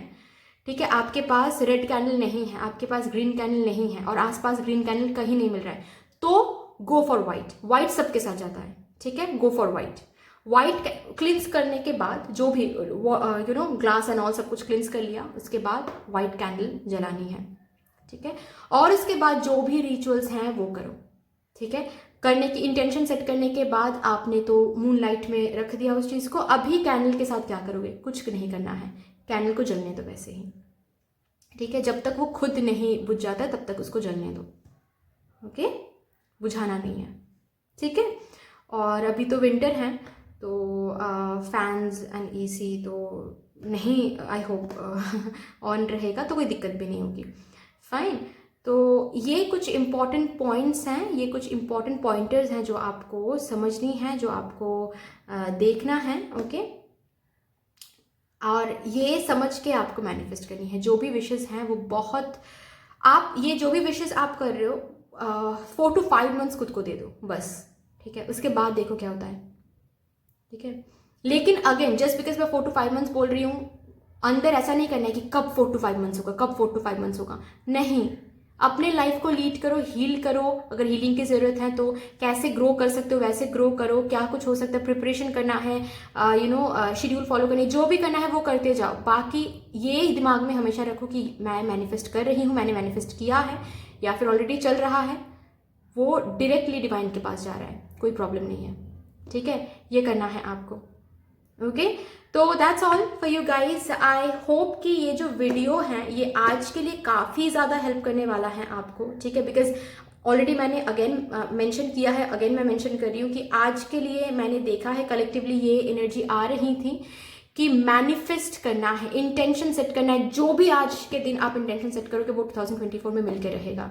ठीक है, आपके पास रेड कैंडल नहीं है, आपके पास ग्रीन कैंडल नहीं है और आसपास ग्रीन कैंडल कहीं नहीं मिल रहा है, तो गो फॉर व्हाइट। व्हाइट सबके साथ जाता है, ठीक है, गो फॉर व्हाइट। व्हाइट क्लींस करने के बाद जो भी ग्लास एंड ऑल सब कुछ क्लींस कर लिया, उसके बाद व्हाइट कैंडल जलानी है, ठीक है। और इसके बाद जो भी रिचुअल्स हैं वो करो, ठीक है। करने की इंटेंशन सेट करने के बाद आपने तो मून लाइट में रख दिया उस चीज को। अभी कैंडल के साथ क्या करोगे? कुछ नहीं करना है, कैंडल को जलने दो वैसे ही, ठीक है। जब तक वो खुद नहीं बुझ जाता तब तक उसको जलने दो, ओके, बुझाना नहीं है, ठीक है। और अभी तो विंटर है तो फैंस एंड एसी तो नहीं, आई होप ऑन रहेगा तो कोई दिक्कत भी नहीं होगी, फाइन। तो ये कुछ इम्पॉर्टेंट पॉइंट्स हैं, ये कुछ इम्पॉर्टेंट पॉइंटर्स हैं जो आपको समझनी है, जो आपको देखना है, ओके। और ये समझ के आपको मैनिफेस्ट करनी है। जो भी विशेस हैं वो बहुत, आप ये जो भी विशेस आप कर रहे हो 4 to 5 मंथ्स खुद को दे दो बस, ठीक है। उसके बाद देखो क्या होता है, ठीक है। लेकिन अगेन जस्ट बिकॉज मैं 4 to 5 मंथ्स बोल रही हूँ, अंदर ऐसा नहीं करना है कि कब 4 to 5 मंथ्स होगा, कब 4 to 5 मंथ्स होगा, नहीं। अपने लाइफ को लीड करो, हील करो। अगर हीलिंग की जरूरत है तो कैसे ग्रो कर सकते हो वैसे ग्रो करो, क्या कुछ हो सकता है, प्रिपरेशन करना है, शेड्यूल फॉलो करनी, जो भी करना है वो करते जाओ। बाकी ये दिमाग में हमेशा रखो कि मैं मैनिफेस्ट कर रही हूँ, मैंने मैनिफेस्ट किया है या फिर ऑलरेडी चल रहा है, वो डायरेक्टली डिवाइन के पास जा रहा है, कोई प्रॉब्लम नहीं है, ठीक है। ये करना है आपको, ओके। तो that's all for you guys. I hope कि ये जो वीडियो है ये आज के लिए काफ़ी ज़्यादा हेल्प करने वाला है आपको, ठीक है। बिकॉज ऑलरेडी मैंने अगेन मेंशन किया है, अगेन मैं मेंशन कर रही हूँ कि आज के लिए मैंने देखा है कलेक्टिवली ये एनर्जी आ रही थी कि मैनिफेस्ट करना है, इंटेंशन सेट करना है, जो भी आज के दिन आप इंटेंशन सेट करोगे वो 2024 में मिलके रहेगा।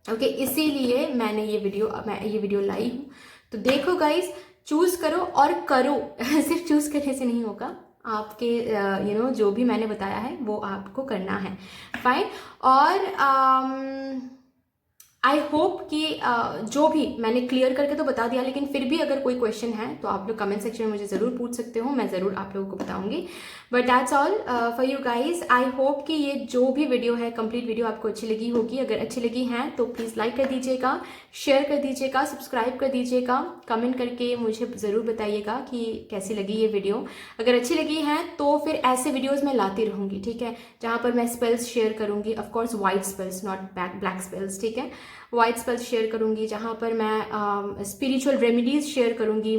ओके, इसीलिए मैं ये वीडियो लाई हूँ। तो देखो गाइस, चूज करो और करो सिर्फ चूज करने से नहीं होगा, आपके जो भी मैंने बताया है वो आपको करना है। फाइन। और आई होप कि जो भी मैंने क्लियर करके तो बता दिया, लेकिन फिर भी अगर कोई क्वेश्चन है तो आप लोग कमेंट सेक्शन में मुझे ज़रूर पूछ सकते हो, मैं ज़रूर आप लोगों को बताऊंगी। But that's all for you guys. I hope कि ये जो भी वीडियो है, कंप्लीट वीडियो आपको अच्छी लगी होगी। अगर अच्छी लगी है तो प्लीज़ लाइक कर दीजिएगा, शेयर कर दीजिएगा, सब्सक्राइब कर दीजिएगा, कमेंट करके मुझे ज़रूर बताइएगा कि कैसी लगी ये वीडियो। अगर अच्छी लगी है तो फिर ऐसे वीडियोज़ मैं लाती रहूँगी, ठीक है, जहाँ पर मैं स्पेल्स शेयर करूँगी, of course white spells, not black spells, ठीक है, वाइट स्पेल्स शेयर करूँगी, जहाँ पर मैं स्पिरिचुअल रेमेडीज शेयर करूँगी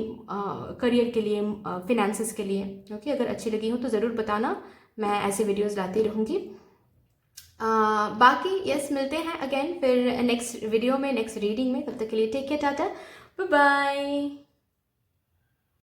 करियर के लिए, फिनेंसेस के लिए। ओके, अगर अच्छी लगी हो तो ज़रूर बताना, मैं ऐसे वीडियोस लाती रहूँगी। बाकी यस, मिलते हैं अगेन फिर नेक्स्ट वीडियो में, नेक्स्ट रीडिंग में। तब तक के लिए take care, tata, bye bye.